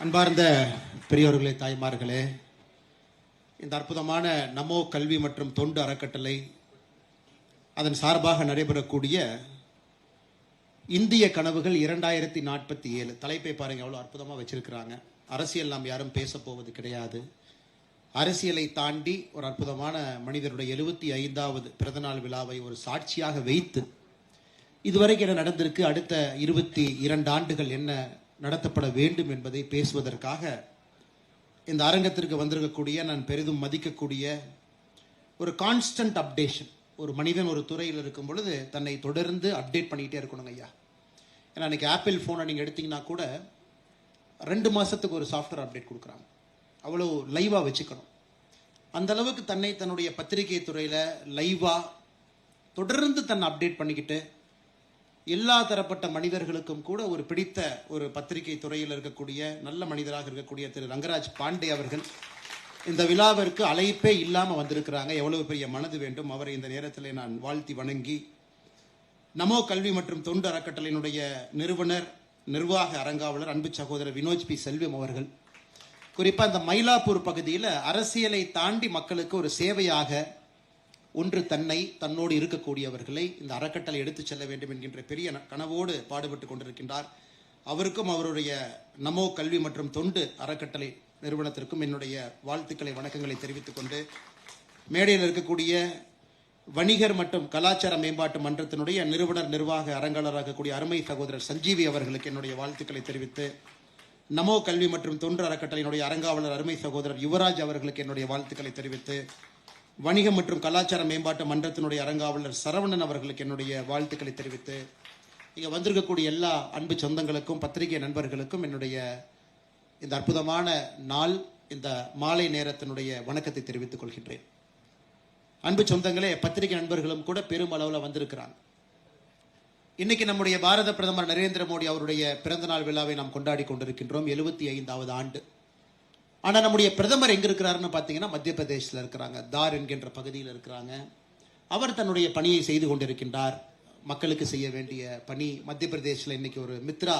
அன்பார்ந்த பெரியோர்களே, தாய்மார்களே, இந்த அற்புதமான நமோ கல்வி மற்றும் தொண்டு அறக்கட்டளை அதன் சார்பாக நடைபெறக்கூடிய இந்திய கனவுகள் 2047 தலைப்பை பாருங்க, எவ்வளவு அற்புதமா வச்சிருக்கிறாங்க. அரசியல் நாம் யாரும் பேச போவது கிடையாது. அரசியலை தாண்டி ஒரு அற்புதமான மனிதருடைய 75வது பிறந்தநாள் விழாவை ஒரு சாட்சியாக வைத்து இதுவரைக்கும் என்ன நடந்திருக்கு, அடுத்த 22 ஆண்டுகள் என்ன நடத்தப்பட வேண்டும் என்பதை பேசுவதற்காக இந்த அரங்கத்திற்கு வந்திருக்கக்கூடிய நான் பெரிதும் மதிக்கக்கூடிய ஒரு கான்ஸ்டன்ட் அப்டேஷன். ஒரு மனிதன் ஒரு துறையில் இருக்கும் பொழுது தன்னை தொடர்ந்து அப்டேட் பண்ணிக்கிட்டே இருக்கணுங்க ஐயா. ஏன்னா இன்னைக்கு ஆப்பிள் ஃபோனை நீங்கள் எடுத்தீங்கன்னா கூட 2 மாதத்துக்கு ஒரு சாஃப்ட்வேர் அப்டேட் கொடுக்குறாங்க. அவ்வளோ லைவாக வச்சுக்கணும். அந்த அளவுக்கு தன்னுடைய பத்திரிகை துறையில் லைவாக தொடர்ந்து தன்னை அப்டேட் பண்ணிக்கிட்டு எல்லா தரப்பட்ட மனிதர்களுக்கும் கூட ஒரு பிடித்த ஒரு பத்திரிகை துறையில் இருக்கக்கூடிய நல்ல மனிதராக இருக்கக்கூடிய திரு ரங்கராஜ் பாண்டே அவர்கள் இந்த விழாவிற்கு அழைப்பே இல்லாமல் வந்திருக்கிறாங்க. எவ்வளவு பெரிய மனது வேண்டும். அவரை இந்த நேரத்தில் நான் வாழ்த்தி வணங்கி, நமோ கல்வி மற்றும் தொண்டு அறக்கட்டளையினுடைய நிறுவனர், நிர்வாக அரங்காவலர் அன்பு சகோதரர் வினோஜ் பி செல்வம் அவர்கள், குறிப்பாக இந்த மயிலாப்பூர் பகுதியில் அரசியலை தாண்டி மக்களுக்கு ஒரு சேவையாக ஒன்று தன்னோடு இருக்கக்கூடியவர்களை இந்த அறக்கட்டளை எடுத்துச் செல்ல வேண்டும் என்கின்ற பெரிய கனவோடு பாடுபட்டு கொண்டிருக்கின்றார். அவருக்கும் அவருடைய நமோ கல்வி மற்றும் தொண்டு அறக்கட்டளை நிறுவனத்திற்கும் என்னுடைய வாழ்த்துக்களை, வணக்கங்களை தெரிவித்துக் கொண்டு, மேடையில் இருக்கக்கூடிய வணிகர் மற்றும் கலாச்சார மேம்பாட்டு மன்றத்தினுடைய நிறுவனர், நிர்வாக அரங்காளராக இருக்கக்கூடிய அருமை சகோதரர் சஞ்சீவி அவர்களுக்கு என்னுடைய வாழ்த்துக்களை தெரிவித்து, நமோ கல்வி மற்றும் தொண்டு அறக்கட்டளையினுடைய அரங்காவலர் அருமை சகோதரர் யுவராஜ் அவர்களுக்கு என்னுடைய வாழ்த்துக்களை தெரிவித்து, வணிகம் மற்றும் கலாச்சார மேம்பாட்டு மன்றத்தினுடைய அரங்காவலர் சரவணன் அவர்களுக்கு என்னுடைய வாழ்த்துக்களை தெரிவித்து, இங்கே வந்திருக்கக்கூடிய எல்லா அன்பு சொந்தங்களுக்கும் பத்திரிகை நண்பர்களுக்கும் என்னுடைய இந்த அற்புதமான நாள், இந்த மாலை நேரத்தினுடைய வணக்கத்தை தெரிவித்துக் கொள்கின்றேன். அன்பு சொந்தங்களே, பத்திரிகை நண்பர்களும் கூட பெரும் அளவில் வந்திருக்கிறாங்க. இன்னைக்கு நம்முடைய பாரத பிரதமர் நரேந்திர மோடி அவருடைய பிறந்தநாள் விழாவை நாம் கொண்டாடி கொண்டிருக்கின்றோம், 75வது ஆண்டு. ஆனால் நம்முடைய பிரதமர் எங்கே இருக்கிறாருன்னு பார்த்தீங்கன்னா மத்திய பிரதேசத்தில் இருக்கிறாங்க, தார் என்கின்ற பகுதியில் இருக்கிறாங்க. அவர் தன்னுடைய பணியை செய்து கொண்டிருக்கின்றார், மக்களுக்கு செய்ய வேண்டிய பணி. மத்திய பிரதேசத்தில் இன்னைக்கு ஒரு மித்ரா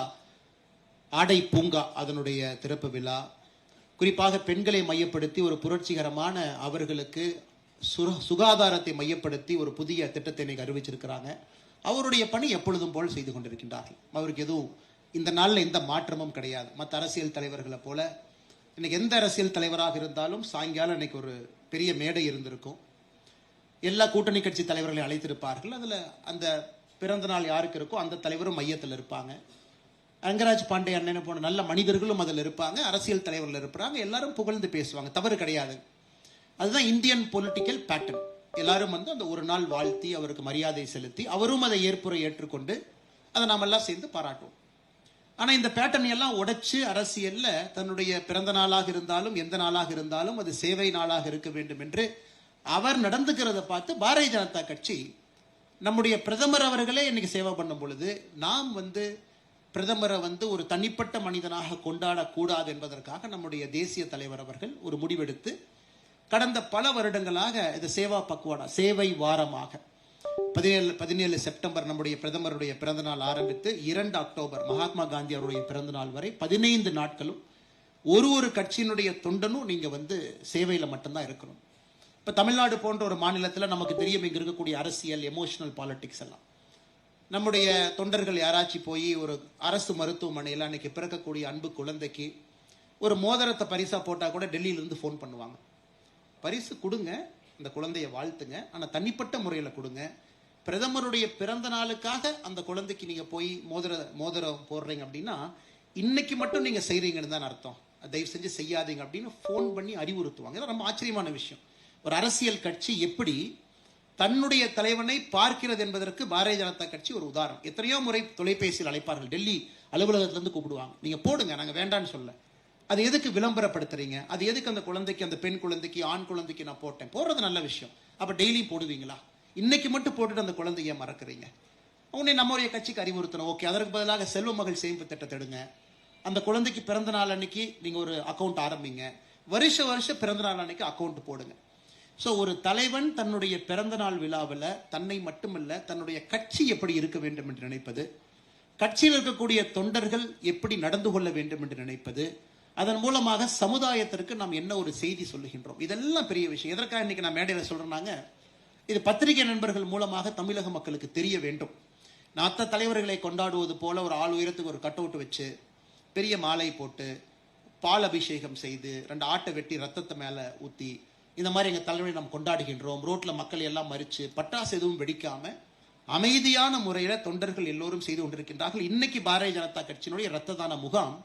ஆடை பூங்கா அதனுடைய திறப்பு விழா, குறிப்பாக பெண்களை மையப்படுத்தி ஒரு புரட்சிகரமான அவர்களுக்கு சுகாதாரத்தை மையப்படுத்தி ஒரு புதிய திட்டத்தை இன்னைக்கு அறிவிச்சிருக்கிறாங்க. அவருடைய பணி எப்பொழுதும் போல் செய்து கொண்டிருக்கின்றார்கள். அவருக்கு எதுவும் இந்த நாளில் எந்த மாற்றமும் கிடையாது. மற்ற அரசியல் தலைவர்களை போல இன்னைக்கு எந்த அரசியல் தலைவராக இருந்தாலும் சாயங்காலம் இன்னைக்கு ஒரு பெரிய மேடை இருந்திருக்கும், எல்லா கூட்டணி கட்சி தலைவர்களை அழைத்திருப்பார்கள். அதில் அந்த பிறந்த நாள் யாருக்கு இருக்கோ அந்த தலைவரும் மையத்தில் இருப்பாங்க. ரங்கராஜ் பாண்டே அண்ணனை போன நல்ல மனிதர்களும் அதில் இருப்பாங்க, அரசியல் தலைவர்கள் இருப்பாங்க, எல்லாரும் புகழ்ந்து பேசுவாங்க, தவறு கிடையாது. அதுதான் இந்தியன் பொலிட்டிக்கல் பேட்டர்ன். எல்லாரும் அந்த ஒரு நாள் வாழ்த்தி அவருக்கு மரியாதை செலுத்தி அவரும் அதை ஏற்றுக்கொண்டு அதை நாம் எல்லாம் சேர்ந்து பாராட்டுவோம். ஆனால் இந்த பேட்டர்ன் எல்லாம் உடைச்சு அரசியல்ல தன்னுடைய பிறந்த நாளாக இருந்தாலும் எந்த நாளாக இருந்தாலும் அது சேவை நாளாக இருக்க வேண்டும் என்று அவர் நடந்துக்கிறத பார்த்து பாரதிய ஜனதா கட்சி நம்முடைய பிரதமர் அவர்களே இன்னைக்கு சேவை பண்ணும் பொழுது நாம் பிரதமரை ஒரு தனிப்பட்ட மனிதனாக கொண்டாடக்கூடாது என்பதற்காக நம்முடைய தேசிய தலைவர் அவர்கள் ஒரு முடிவெடுத்து கடந்த பல வருடங்களாக இது சேவா பக்குவாடா, சேவை வாரமாக 17 செப்டம்பர் நம்முடைய பிரதமருடைய பிறந்த நாள் ஆரம்பித்து 2 அக்டோபர் மகாத்மா காந்தி அவருடைய பிறந்த நாள் வரை 15 நாட்களும் ஒரு கட்சியினுடைய தொண்டனும் நீங்க சேவையில மட்டும்தான் இருக்கணும். இப்ப தமிழ்நாடு போன்ற ஒரு மாநிலத்தில் நமக்கு தெரியும், இங்க இருக்கக்கூடிய அரசியல் எமோஷனல் பாலிடிக்ஸ் எல்லாம், நம்முடைய தொண்டர்கள் யாராச்சும் போய் ஒரு அரசு மருத்துவமனையில் அன்னைக்கு பிறக்கக்கூடிய அன்பு குழந்தைக்கு ஒரு மோதிரத்தை பரிசா போட்டா கூட டெல்லியிலிருந்து ஃபோன் பண்ணுவாங்க, பரிசு கொடுங்க, இந்த குழந்தைய வாழ்த்துங்க, ஆனால் தனிப்பட்ட முறையில் கொடுங்க. பிரதமருடைய பிறந்த நாளுக்காக அந்த குழந்தைக்கு நீங்க போய் மோதிரம் போடுறீங்க அப்படின்னா இன்னைக்கு மட்டும் நீங்க செய்றீங்கன்னு தான் அர்த்தம். தயவு செஞ்சு செய்யாதீங்க அப்படின்னு ஃபோன் பண்ணி அறிவுறுத்துவாங்க. ரொம்ப ஆச்சரியமான விஷயம். ஒரு அரசியல் கட்சி எப்படி தன்னுடைய தலைவனை பார்க்கிறது என்பதற்கு பாரதிய ஜனதா கட்சி ஒரு உதாரணம். எத்தனையோ முறை தொலைபேசியில் அழைப்பார்கள், டெல்லி அலுவலகத்திலிருந்து கூப்பிடுவாங்க, நீங்க போடுங்க, நாங்க வேண்டான்னு சொல்ல, அது எதுக்கு விளம்பரப்படுத்துறீங்க, அது எதுக்கு அந்த குழந்தைக்கு, அந்த பெண் குழந்தைக்கு, ஆண் குழந்தைக்கு நான் போட்டேன், போடுறது நல்ல விஷயம், அப்ப டெய்லி போடுவீங்களா, இன்னைக்கு மட்டும் போட்டுட்டு அந்த குழந்தைய மறக்கிறீங்க. உன்னை நம்முடைய கட்சிக்கு அறிவுறுத்தணும். ஓகே, அதற்கு பதிலாக செல்வ மகள் சேமிப்பு திட்டத்தை எடுங்க, அந்த குழந்தைக்கு பிறந்த நாள் அன்னைக்கு நீங்க ஒரு அக்கௌண்ட் ஆரம்பிங்க, வருஷம் பிறந்த நாள் அன்னைக்கு அக்கௌண்ட் போடுங்க. ஸோ ஒரு தலைவன் தன்னுடைய பிறந்த நாள் விழாவில் தன்னை மட்டுமல்ல தன்னுடைய கட்சி எப்படி இருக்க வேண்டும் என்று நினைப்பது, கட்சியில் இருக்கக்கூடிய தொண்டர்கள் எப்படி நடந்து கொள்ள வேண்டும் என்று நினைப்பது, அதன் மூலமாக சமுதாயத்திற்கு நாம் என்ன ஒரு செய்தி சொல்லுகின்றோம், இதெல்லாம் பெரிய விஷயம். எதற்காக இன்னைக்கு நான் மேடையில் சொல்றேன்னாங்க, இது பத்திரிகை நண்பர்கள் மூலமாக தமிழக மக்களுக்கு தெரிய வேண்டும். நாத்த தலைவர்களை கொண்டாடுவது போல ஒரு ஆள் உயரத்துக்கு ஒரு கட் அவுட் வச்சு பெரிய மாலை போட்டு பால் அபிஷேகம் செய்து 2 ஆட்டை வெட்டி ரத்தத்தை மேல ஊத்தி இந்த மாதிரி எங்க தலைவரை நாம் கொண்டாடுகின்றோம். ரோட்ல மக்கள் எல்லாம் மறிச்சு பட்டாசு எதுவும் வெடிக்காம அமைதியான முறையில தொண்டர்கள் எல்லோரும் செய்து கொண்டிருக்கின்றார்கள். இன்னைக்கு பாரதிய ஜனதா கட்சியினுடைய ரத்த தான முகாம்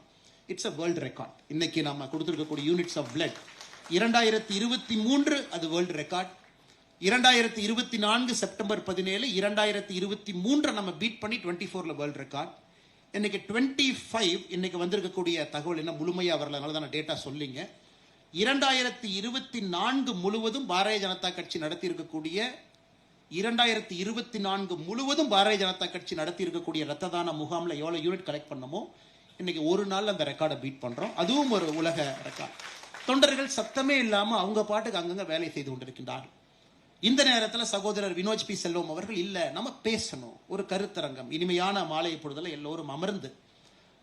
இட்ஸ் அ வேர்ல்டு ரெக்கார்ட். இன்னைக்கு நம்ம கொடுத்திருக்கக்கூடிய யூனிட்ஸ் ஆஃப் பிளட் 2023 அது வேர்ல்டு ரெக்கார்ட். 2024 செப்டம்பர் 17 2023 நம்ம பீட் பண்ணி 24ல வேர்ல்டு ரெக்கார்ட். இன்னைக்கு 25 இன்னைக்கு வந்திருக்கக்கூடிய தகவல் என்ன முழுமையா வரல, அதனால தான் டேட்டா சொல்லிங்க. 2024 முழுவதும் பாரதிய ஜனதா கட்சி நடத்தி இருக்கக்கூடிய 2024 முழுவதும் பாரதிய ஜனதா கட்சி நடத்தி இருக்கக்கூடிய ரத்த தான முகாம்ல எவ்வளவு யூனிட் கலெக்ட் பண்ணமோ இன்னைக்கு ஒரு நாள் அந்த ரெக்கார்டை பீட் பண்றோம். அதுவும் ஒரு உலக ரெக்கார்ட். தொண்டர்கள் சத்தமே இல்லாம அவங்க பாட்டுக்கு அங்கங்க வேலை செய்து கொண்டிருக்கின்றார்கள். இந்த நேரத்தில் சகோதரர் வினோஜ் பி செல்வம் அவர்கள் இல்ல நம்ம பேசணும், ஒரு கருத்தரங்கம், இனிமையான மாலை பொழுதுல எல்லோரும் அமர்ந்து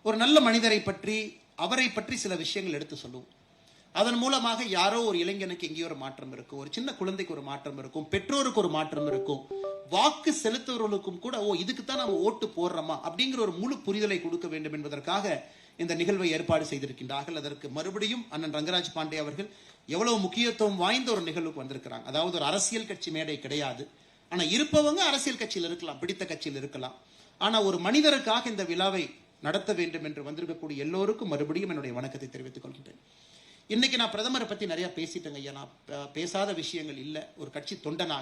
ஒரு நல்ல மனிதரை பற்றி அவரை பற்றி சில விஷயங்கள் எடுத்து சொல்லுவோம். அதன் மூலமாக யாரோ ஒரு இளைஞனுக்கு எங்கேயோ ஒரு மாற்றம் இருக்கும், ஒரு சின்ன குழந்தைக்கு ஒரு மாற்றம் இருக்கும், பெற்றோருக்கு ஒரு மாற்றம் இருக்கும், வாக்கு செலுத்துவர்களுக்கும் கூட இதுக்கு தான் நம்ம ஓட்டு போடுறோமா அப்படிங்கிற ஒரு முழு புரிதலை கொடுக்க வேண்டும் என்பதற்காக இந்த நிகழ்வை ஏற்பாடு செய்திருக்கின்றார்கள். அதற்கு மறுபடியும் அண்ணன் ரங்கராஜ் பாண்டே அவர்கள் எவ்வளவு முக்கியத்துவம் வாய்ந்த ஒரு நிகழ்வுக்கு வந்திருக்கிறாங்க. அதாவது ஒரு அரசியல் கட்சி மேடை கிடையாது, ஆனா இருப்பவங்க அரசியல் கட்சியில் இருக்கலாம், பிடித்த கட்சியில் இருக்கலாம், ஆனா ஒரு மனிதருக்காக இந்த விழாவை நடத்த வேண்டும் என்று வந்திருக்கக்கூடிய எல்லோருக்கும் மறுபடியும் என்னுடைய வணக்கத்தை தெரிவித்துக் கொள்கின்றேன். இன்னைக்கு நான் பிரதமரை பத்தி நிறைய பேசிட்டேங்க ஐயா. நான் பேசாத விஷயங்கள் இல்லை. ஒரு கட்சி தொண்டனா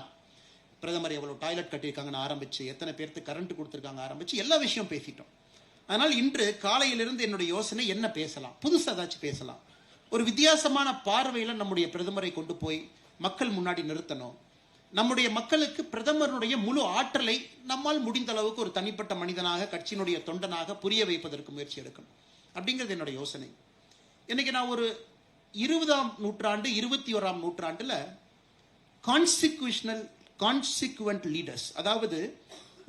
பிரதமர் எவ்வளவு டாய்லெட் கட்டியிருக்காங்கன்னு ஆரம்பிச்சு, எத்தனை பேருக்கு கரண்ட் கொடுத்திருக்காங்க ஆரம்பிச்சு எல்லா விஷயம் பேசிட்டோம். அதனால் இன்று காலையிலிருந்து என்னுடைய யோசனை என்ன பேசலாம், புதுசா ஏதாச்சும் பேசலாம், ஒரு வித்தியாசமான பார்வையில நம்முடைய பிரதமரை கொண்டு போய் மக்கள் முன்னாடி நிறுத்தணும். நம்முடைய மக்களுக்கு பிரதமருடைய முழு ஆற்றலை நம்மால் முடிந்த அளவுக்கு ஒரு தனிப்பட்ட மனிதனாக கட்சியினுடைய தொண்டனாக புரிய வைப்பதற்கு முயற்சி எடுக்கணும் அப்படிங்கிறது என்னுடைய யோசனை. இன்னைக்கு நான் ஒரு 20ஆம் நூற்றாண்டு 21ஆம் நூற்றாண்டுல கான்சிக்வெண்ட் லீடர்ஸ், அதாவது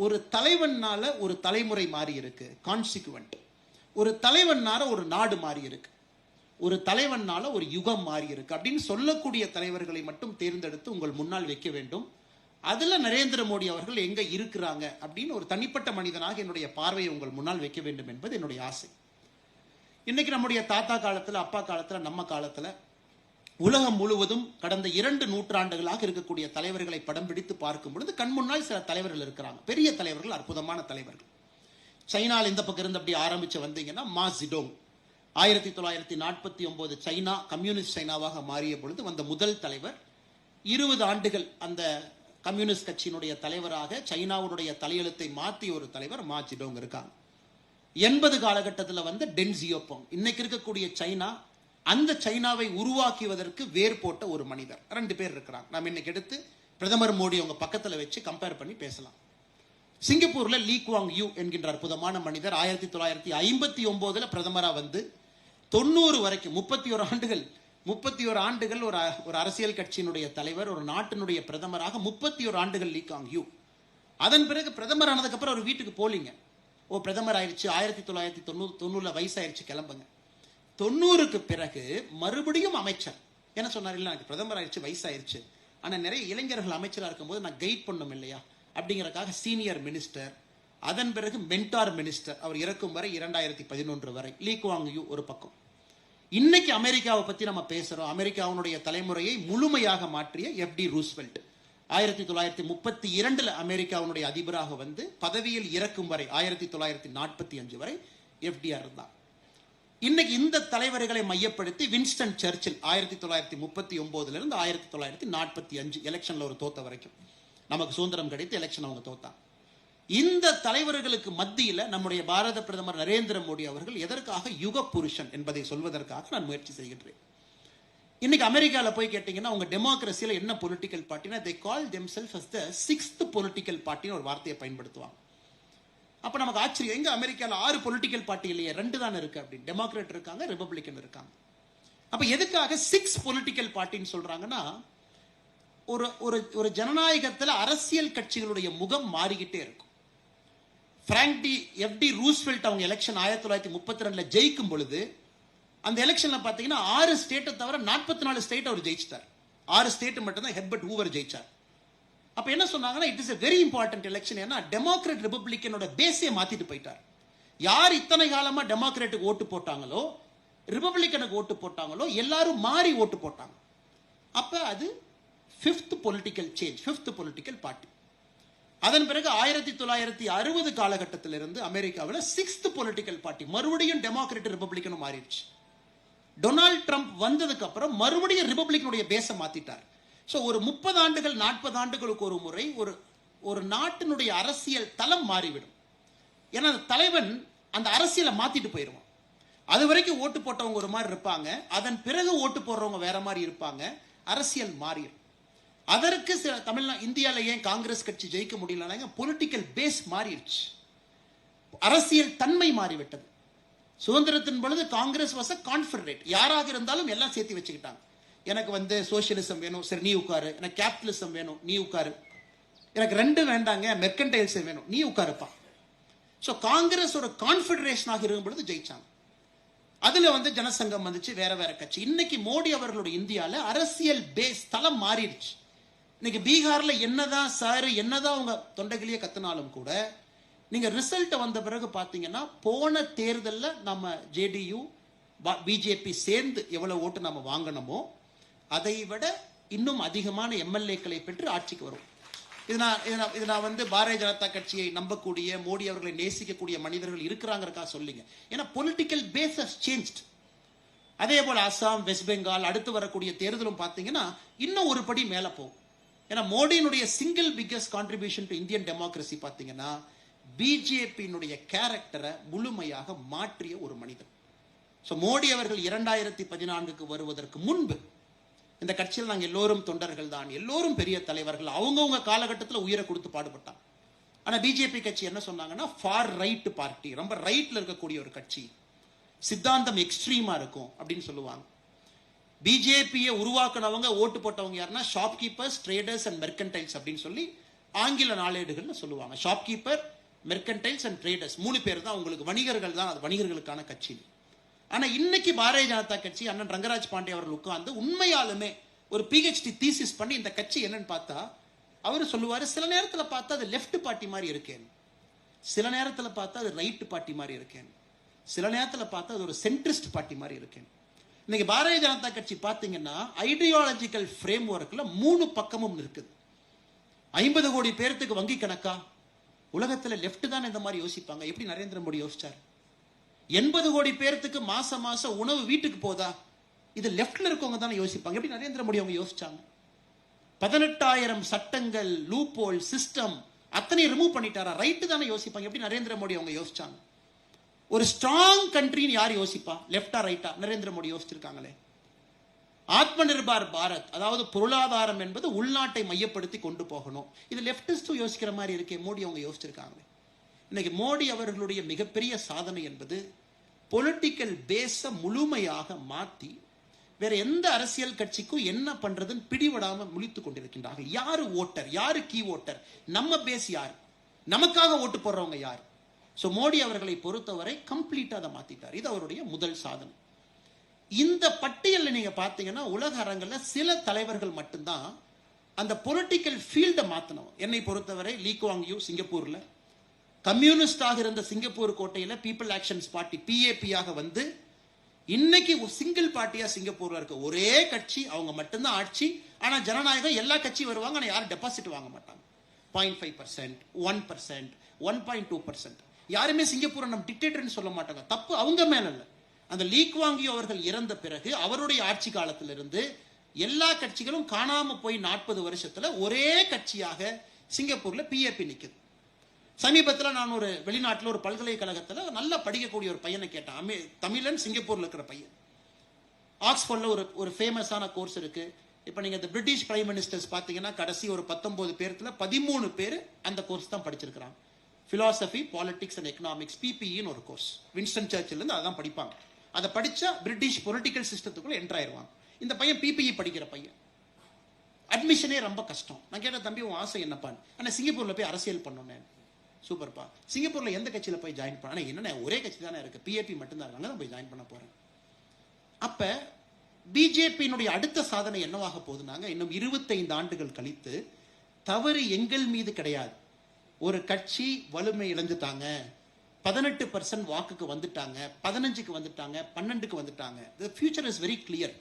ஒரு தலைவனால ஒரு தலைமுறை மாறி இருக்கு, கான்சிக்வெண்ட். ஒரு தலைவனால ஒரு நாடு மாறி இருக்கு, ஒரு தலைவனால ஒரு யுகம் மாறி இருக்கு அப்படின்னு சொல்லக்கூடிய தலைவர்களை மட்டும் தேர்ந்தெடுத்து உங்கள் முன்னால் வைக்க வேண்டும். அதுல நரேந்திர மோடி அவர்கள் எங்க இருக்கிறாங்க அப்படின்னு ஒரு தனிப்பட்ட மனிதனாக என்னுடைய பார்வையை உங்கள் முன்னால் வைக்க வேண்டும் என்பது என்னுடைய ஆசை. இன்னைக்கு நம்முடைய தாத்தா காலத்துல, அப்பா காலத்துல, நம்ம காலத்துல உலகம் முழுவதும் கடந்த 2 நூற்றாண்டுகளாக இருக்கக்கூடிய தலைவர்களை படம் பிடித்து பார்க்கும் பொழுது கண் முன்னால் சில தலைவர்கள் இருக்கிறாங்க, பெரிய தலைவர்கள், அற்புதமான தலைவர்கள். சைனால இந்த பக்கம் இருந்து அப்படி ஆரம்பிச்சு வந்தீங்கன்னா மா ஜிடோங் 1949 சைனா கம்யூனிஸ்ட் சைனாவாக மாறிய பொழுது வந்த முதல் தலைவர். 20 ஆண்டுகள் அந்த கம்யூனிஸ்ட் கட்சியினுடைய தலைவராக சைனாவுடைய தலையெழுத்தை மாற்றிய ஒரு தலைவர் மா ஜிடோங் இருக்காங்க. 80 காலகட்டத்தில் வந்து டென் ஜியோபாங், இன்னைக்கு இருக்கக்கூடிய சைனா, அந்த சைனாவை உருவாக்குவதற்கு வேர் போட்ட ஒரு மனிதர். 2 பேர் இருக்கிறாங்க. நாம் இன்னைக்கு எடுத்து பிரதமர் மோடி அவங்க பக்கத்துல வச்சு கம்பேர் பண்ணி பேசலாம். சிங்கப்பூர்ல லீ குவாங் யூ என்கின்ற அற்புதமான மனிதர் 1959 பிரதமரா வந்து 90 வரைக்கும் 31 ஆண்டுகள் ஒரு அரசியல் கட்சியினுடைய தலைவர், ஒரு நாட்டினுடைய பிரதமராக 31 ஆண்டுகள் லீ குவாங் யூ. அதன் பிறகு பிரதமர் ஆனதுக்கு அப்புறம் ஒரு வீட்டுக்கு போலீங்க, பிரதமர் ஆயிடுச்சு, 1990 வயசாயிருச்சு, கிளம்புங்க. 90க்கு பிறகு மறுபடியும் அமைச்சர். என்ன சொன்னார், இல்லை எனக்கு பிரதமர் ஆயிடுச்சு, வயசாயிருச்சு, ஆனா நிறைய இளைஞர்கள் அமைச்சராக இருக்கும்போது நான் கைட் பண்ணும் இல்லையா அப்படிங்கறதுக்காக சீனியர் மினிஸ்டர், அதன் பிறகு மென்டார் மினிஸ்டர். அவர் இறக்கும் வரை 2011 வரை லீ குவாங் யூ ஒரு பக்கம். இன்னைக்கு அமெரிக்காவை பத்தி நம்ம பேசுறோம். அமெரிக்காவுடைய தலைமுறையை முழுமையாக மாற்றிய எஃப்டி ரூஸ்வெல்ட் 1932 அமெரிக்காவுடைய அதிபராக வந்து பதவியில் இறக்கும் வரை 1945 வரை எஃப்டிஆர் இருந்தார். இன்னைக்கு இந்த தலைவர்களை மையப்படுத்தி வின்ஸ்டன் சர்ச்சில் 1939 இருந்து 1945 எலெக்ஷன்ல ஒரு தோத்த வரைக்கும், நமக்கு சுதந்திரம் கிடைத்து எலெக்ஷன் அவங்க தோத்தாங்க. இந்த தலைவர்களுக்கு மத்தியில் நம்முடைய பாரத பிரதமர் நரேந்திர மோடி அவர்கள் எதற்காக யுக புருஷன் என்பதை சொல்வதற்காக நான் முயற்சி செய்கின்றேன். இன்னைக்கு அமெரிக்கால போய் கேட்டீங்கன்னா அவங்க டெமோக்ரஸியில என்ன பொலிட்டிக்கல் பார்ட்டினா they call themselves as the 6th political பார்ட்டின்னு ஒரு வார்த்தையை பயன்படுத்துவாங்க. அப்ப நமக்கு ஆச்சரியம், எங்க அமெரிக்கால 6 பொலிட்டிக்கல் பார்ட்டி இல்லையே, 2 தான் இருக்கு அப்படின்னு. டெமோக்ராட் இருக்காங்க, ரிபப்ளிகன் இருக்காங்க. அப்ப எதுக்காக 6 பொலிட்டிக்கல் பார்ட்டின்னு சொல்றாங்கன்னா, ஒரு ஜனநாயகத்துல அரசியல் கட்சிகளுடைய முகம் மாறிக்கிட்டே இருக்கும். எஃப்டி ரூஸ்வெல்ட் அவங்க எலெக்ஷன் 1932 ஜெயிக்கும் பொழுது அந்த எலெக்ஷன்ல பாத்தீங்கன்னா 6 ஸ்டேட்டை தவிர 44 ஸ்டேட் அவர் ஜெயிச்சிட்டார். 6 ஸ்டேட் மட்டும் தான் ஹெர்பர்ட் ஹூவர் ஜெயிச்சார். அப்ப என்ன சொன்னாங்கன்னா, it is a very important election. ஏன்னா டெமோக்ராட் ரிபப்ளிக்கனோட பேஸே மாத்திட்டு போயிட்டார். யார் இத்தனை காலமா டெமோக்ராட்டுக்கு ஓட்டு போட்டாங்களோ, ரிபப்ளிக்கனுக்கு ஓட்டு போட்டாங்களோ, எல்லாரும் மாறி ஓட்டு போட்டாங்க. அப்ப அது 5th political change, 5th political party. அதன் பிறகு 1960 காலகட்டத்திலிருந்து அமெரிக்காவில் 6th பொலிட்டிக்கல் பார்ட்டி, மறுபடியும் டெமோக்ராட் ரிபப்ளிக்கனும் மாறிடுச்சு. டொனால்ட் ட்ரம்ப் வந்ததுக்கு அப்புறம் மறுபடியும் ரிபப்ளிக்கனுடைய பேஸை மாத்திட்டார். ஸோ ஒரு 30 ஆண்டுகள் 40 ஆண்டுகளுக்கு ஒரு முறை ஒரு நாட்டினுடைய அரசியல் தளம் மாறிவிடும். ஏன்னா அந்த தலைவன் அந்த அரசியலை மாத்திட்டு போயிடுவான். அது வரைக்கும் ஓட்டு போட்டவங்க ஒரு மாதிரி இருப்பாங்க, அதன் பிறகு ஓட்டு போடுறவங்க வேற மாதிரி இருப்பாங்க, அரசியல் மாறிடும். அதற்கு சில இந்தியாவில் ஏன் காங்கிரஸ் கட்சி ஜெயிக்க முடியல? பொலிட்டிக்கல் பேஸ் மாறிடுச்சு, அரசியல் தன்மை மாறிவிட்டது. சுதந்திரத்தின் பொழுது காங்கிரஸ் வாஸ் கான்ஃபெடரேட், யாராக இருந்தாலும் எல்லாம் சேர்த்து வச்சுக்கிட்டாங்க. எனக்கு சோசியலிசம் வேணும், சரி நீ உட்காரு. எனக்கு கேபிட்டலிசம் வேணும், நீ உட்காரு. எனக்கு 2 வேண்டாங்க, மெர்கன்டைல்ஸ் வேணும், நீ உட்காருப்பா. ஸோ காங்கிரஸ் ஒரு கான்ஃபெடரேஷனாக இருக்கும் பொழுது ஜெயிச்சாங்க. அதுல ஜனசங்கம் வந்துச்சு, வேற வேற கட்சி. இன்னைக்கு மோடி அவர்களுடைய இந்தியாவில் அரசியல் பேஸ் தளம் மாறிடுச்சு. இன்னைக்கு பீகார்ல என்னதான் சார் என்னதான் அவங்க தொண்டைகளையே கத்தினாலும் கூட நீங்க ரிசல்ட் வந்த பிறகு பாத்தீங்கன்னா, போன தேர்தலில் நம்ம ஜேடியு பிஜேபி சேர்ந்து எவ்வளவு ஓட்டு நம்ம வாங்கினோமோ அதை விட இன்னும் அதிகமான எம்எல்ஏக்களை பெற்று ஆட்சிக்கு வரும். இது நான் பாரதிய ஜனதா கட்சியை நம்பக்கூடிய, மோடி அவர்களை நேசிக்கக்கூடிய மனிதர்கள் இருக்கிறாங்க சொல்லுங்க. ஏன்னா பொலிட்டிக்கல் பேஸ் ஹஸ் சேஞ்ச்ட். அதே போல அசாம், வெஸ்ட் பெங்கால், அடுத்து வரக்கூடிய தேர்தலும் பார்த்தீங்கன்னா இன்னும் ஒரு படி மேல போகும். ஏன்னா மோடியினுடைய single biggest contribution to Indian democracy பார்த்தீங்கன்னா, பிஜேபியினுடைய கேரக்டரை முழுமையாக மாற்றிய ஒரு மனிதன். ஸோ மோடி அவர்கள் 2014க்கு வருவதற்கு முன்பு இந்த கட்சியில் நாங்கள் எல்லோரும் தொண்டர்கள் தான், எல்லோரும் பெரிய தலைவர்கள், அவங்கவுங்க காலகட்டத்தில் உயிரை கொடுத்து பாடுபட்டாங்க. ஆனால் பிஜேபி கட்சி என்ன சொன்னாங்கன்னா, ஃபார் ரைட் பார்ட்டி, ரொம்ப ரைட்ல இருக்கக்கூடிய ஒரு கட்சி, சித்தாந்தம் எக்ஸ்ட்ரீமா இருக்கும் அப்படின்னு சொல்லுவாங்க. பிஜேபியை உருவாக்குனவங்க, ஓட்டு போட்டவங்க யாருன்னா ஷாப்கீப்பர்ஸ், ட்ரேடர்ஸ் அண்ட் மெர்கன்டைல்ஸ் அப்படின்னு சொல்லி ஆங்கில நாளேடுகள்னு சொல்லுவாங்க. ஷாப்கீப்பர், மெர்கன்டைல்ஸ் அண்ட் ட்ரேடர்ஸ் 3 பேர் தான் உங்களுக்கு வணிகர்கள் தான், அது வணிகர்களுக்கான கட்சி. ஆனா இன்னைக்கு பாரதிய ஜனதா கட்சி அண்ணன் ரங்கராஜ் பாண்டே அவர்கள் உட்கார்ந்து உண்மையாலுமே ஒரு PhD தீசிஸ் பண்ணி இந்த கட்சி என்னன்னு பார்த்தா அவரு சொல்லுவாரு, சில நேரத்தில் பார்த்தா அது லெஃப்ட் பார்ட்டி மாதிரி இருக்கேன், சில நேரத்தில் பார்த்தா அது ரைட் பார்ட்டி மாதிரி இருக்கேன், சில நேரத்தில் பார்த்தா அது ஒரு சென்ட்ரிஸ்ட் பார்ட்டி மாதிரி இருக்கேன். இன்னைக்கு பாரதிய ஜனதா கட்சி பார்த்தீங்கன்னா ஐடியாலஜிக்கல் ஃப்ரேம் ஒர்க்ல 3 பக்கமும் இருக்குது. 50 கோடி பேருக்கு வங்கி கணக்கா? உலகத்துல லெஃப்ட் தான் இந்த மாதிரி யோசிப்பாங்க. எப்படி நரேந்திர மோடி யோசிச்சார்? 80 கோடி பேருக்கு மாசம் உணவு வீட்டுக்கு போதா? இது லெஃப்ட்ல இருக்கவங்க தானே யோசிப்பாங்க. எப்படி நரேந்திர மோடி அவங்க யோசிச்சாங்க? 18,000 சட்டங்கள், லூப்போல் சிஸ்டம் அத்தனை ரிமூவ் பண்ணிட்டாரா? ரைட்டு தானே யோசிப்பாங்க. எப்படி நரேந்திர மோடி அவங்க யோசிச்சாங்க? ஒரு ஸ்ட்ராங் கண்ட்ரின்னு யார் யோசிப்பா? லெஃப்டா ரைட்டா? நரேந்திர மோடி யோசிச்சிருக்காங்களே. ஆத்ம நிர்பார் பாரத், அதாவது பொருளாதாரம் என்பது உள்நாட்டை மையப்படுத்தி கொண்டு போகணும், இது லெப்டிஸ்டும் யோசிக்கிற மாதிரி இருக்கே, மோடி அவங்க யோசிச்சிருக்காங்களே. இன்னைக்கு மோடி அவர்களுடைய மிகப்பெரிய சாதனை என்பது பொலிட்டிக்கல் பேஸ முழுமையாக மாற்றி வேற எந்த அரசியல் கட்சிக்கும் என்ன பண்றதுன்னு பிடிபடாம முழித்து கொண்டிருக்கின்றார்கள். யாரு ஓட்டர், யாரு கீ ஓட்டர், நம்ம பேஸ் யார், நமக்காக ஓட்டு போடுறவங்க யார்? சோ மோடி அவர்களை பொறுத்தவரை கம்ப்ளீட்டா அதை மாத்திட்டார். இது அவருடைய முதல் சாதனை. இந்த பட்டியலில் நீங்க பாத்தீங்கன்னா உலக அரங்கில் சில தலைவர்கள் மட்டும்தான் அந்த பொலிட்டிக்கல் ஃபீல்டை மாத்தணும். என்னை பொறுத்தவரை லீ குவாங் யூ சிங்கப்பூர்ல கம்யூனிஸ்டாக இருந்த சிங்கப்பூர் கோட்டையில பீப்புள் ஆக்ஷன்ஸ் பார்ட்டி PAP-ஆக வந்து இன்னைக்கு சிங்கிள் பார்ட்டியா சிங்கப்பூர்ல இருக்க ஒரே கட்சி, அவங்க மட்டும்தான் ஆட்சி. ஆனா ஜனநாயகம், எல்லா கட்சி வருவாங்க, ஆனா யாரும் டெபாசிட் வாங்க மாட்டாங்க. 0.5%, 1%, 1.2%. யாருமே சிங்கப்பூரை நம்ம டிக்டேட்டர்னு சொல்ல மாட்டாங்க. தப்பு அவங்க மேல இல்ல. அந்த லீ குவாங் யூ அவர்கள் இறந்த பிறகு அவருடைய ஆட்சி காலத்திலிருந்து எல்லா கட்சிகளும் காணாம போய் 40 வருஷத்துல ஒரே கட்சியாக சிங்கப்பூர்ல PAP நிக்குது. சமீபத்தில் நான் ஒரு வெளிநாட்டில் ஒரு பல்கலைக்கழகத்தில் நல்லா படிக்கக்கூடிய ஒரு பையனை கேட்டேன். தமிழன், சிங்கப்பூர்ல இருக்கிற பையன். ஆக்ஸ்போர்ட்ல ஒரு ஃபேமஸான கோர்ஸ் இருக்கு. இப்போ நீங்க இந்த பிரிட்டிஷ் பிரைம் மினிஸ்டர்ஸ் பார்த்தீங்கன்னா கடைசி ஒரு 19 பேர்ல 13 பேர் அந்த கோர்ஸ் தான் படிச்சிருக்கிறாங்க. பிலாசபி, பாலிடிக்ஸ் அண்ட் எக்கனாமிக்ஸ், PPE-ன்னு ஒரு கோர்ஸ். வின்ஸ்டன் சர்ச்சில் இருந்து அதான் படிப்பாங்க. அதை படிச்சா பிரிட்டிஷ் பொலிட்டிக்கல் சிஸ்டத்துக்குள்ள என்டர் ஆயிருவாங்க. இந்த பையன் PPE படிக்கிற பையன். அட்மிஷனே ரொம்ப கஷ்டம். நான் கேட்ட, தம்பி உன் ஆசை என்னப்பான்னு? ஆனால் சிங்கப்பூர்ல போய் அரசியல் பண்ணணும். சூப்பர்ப்பா, சிங்கப்பூர்ல எந்த கட்சியில போய் ஜாயின் பண்ண? என்னென்ன ஒரே கட்சி தானே இருக்கு, PAP மட்டும்தான் இருக்கு, அங்கே தான் போய் ஜாயின் பண்ண போறேன். அப்ப பிஜேபியினுடைய அடுத்த சாதனை என்னவாக போகுதுனாங்க, இன்னும் 25 ஆண்டுகள் கழித்து தவறு எங்கள் மீது கிடையாது. ஒரு கட்சி வலிமை இழந்துட்டாங்க, 18% வாக்குக்கு வந்துட்டாங்க, 15க்கு வந்துட்டாங்க, 12க்கு வந்துட்டாங்க. The future is very clear.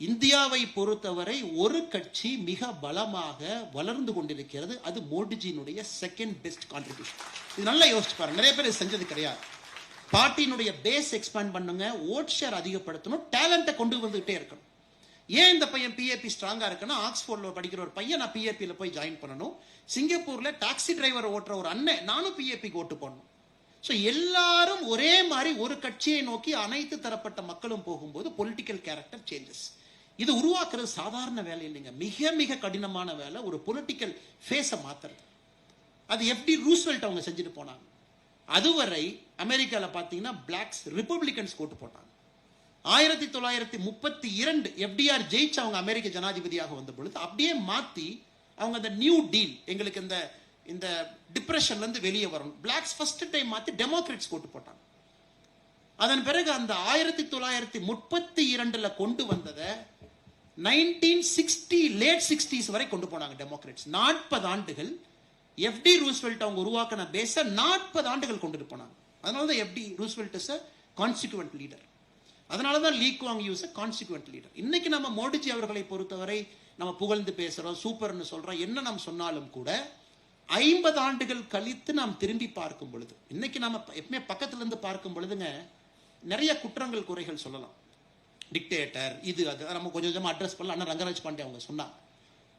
இந்தியாவை பொறுத்தவரை ஒரு கட்சி மிக பலமாக வளர்ந்து கொண்டிருக்கிறது. அது மோடிஜியினுடைய செகண்ட் பெஸ்ட் கான்ட்ரிபியூஷன். இது நல்லா யோசிச்சு பாருங்க. நிறைய பேர் செஞ்சது கிடையாது. பார்ட்டியினுடைய பேஸ் எக்ஸ்பேண்ட் பண்ணுங்க, ஓட் ஷேர் அதிகப்படுத்தணும், டேலண்ட்டை கொண்டு வந்துகிட்டே இருக்கணும். ஏன் இந்த பையன் பிஏபி ஸ்ட்ராங்கா இருக்குன்னா, ஆக்ஸ்போர்ட்ல படிக்கிற ஒரு பையன் நான் பிஏபியில் போய் ஜாயின் பண்ணணும், சிங்கப்பூர்ல டாக்ஸி டிரைவர் ஓட்டுற ஒரு அண்ணன் நானும் பிஏபிக்கு ஓட்டு போடணும். ஸோ எல்லாரும் ஒரே மாதிரி ஒரு கட்சியை நோக்கி அனைத்து தரப்பட்ட மக்களும் போகும்போது பொலிட்டிக்கல் கேரக்டர் சேஞ்சஸ். இது உருவாக்குறது சாதாரண வேலை இல்லைங்க, மிக மிக கடினமான வேலை. ஒரு பொலிட்டிக்கல் ஃபேஸை மாத்துறது. அது எப்படி ரூஸ்வெல்ட் அவங்க செஞ்சுட்டு போனாங்க. அதுவரை அமெரிக்காவில் பார்த்தீங்கன்னா பிளாக்ஸ் ரிப்பப்ளிகன்ஸ் ஓட்டு போட்டாங்க. 1932 எஃப்டிஆர் ஜெயிச்சு அவங்க அமெரிக்க ஜனாதிபதியாக வந்த பொழுது அப்படியே மாத்தி அவங்க அந்த நியூ டீல், எங்களுக்கு இந்த டிப்ரெஷன்ல இருந்து வெளியே வரணும், பிளாக்ஸ் ஃபர்ஸ்ட் டைம் மாத்தி டெமோக்ராட்ஸ் ஓட்டு போட்டாங்க. அதன் பிறகு அந்த 1932 கொண்டு வந்ததை 1960 லேட் 60s வரை கொண்டு போனாங்க டெமோக்ராட்ஸ். 40 ஆண்டுகள் எஃப்டி ரூஸ்வெல்ட் அவங்க உருவாக்கின பேஸ 40 ஆண்டுகள் கொண்டு போனாங்க. அதனாலதான் FD Roosevelt is a constituent leader. அதனாலதான் Lee Kuan Yew is a constituent leader. இன்னைக்கு நம்ம மோடிஜி அவர்களை பொறுத்தவரை நம்ம புகழ்ந்து பேசுறோம், சூப்பர்னு சொல்றோம், என்ன நாம் சொன்னாலும் கூட 50 ஆண்டுகள் கழித்து நாம் திரும்பி பார்க்கும் பொழுது, இன்னைக்கு நம்ம எப்பவுமே பக்கத்துல இருந்து பார்க்கும் பொழுதுங்க நிறைய குற்றங்கள் குறைகள் சொல்லலாம். டிக்டேட்டர் இது அது நம்ம கொஞ்சம் கொஞ்சமா அட்ரஸ் பண்ணலாம். அண்ணா ரங்கராஜ் பாண்டே அவங்க சொன்னாங்க.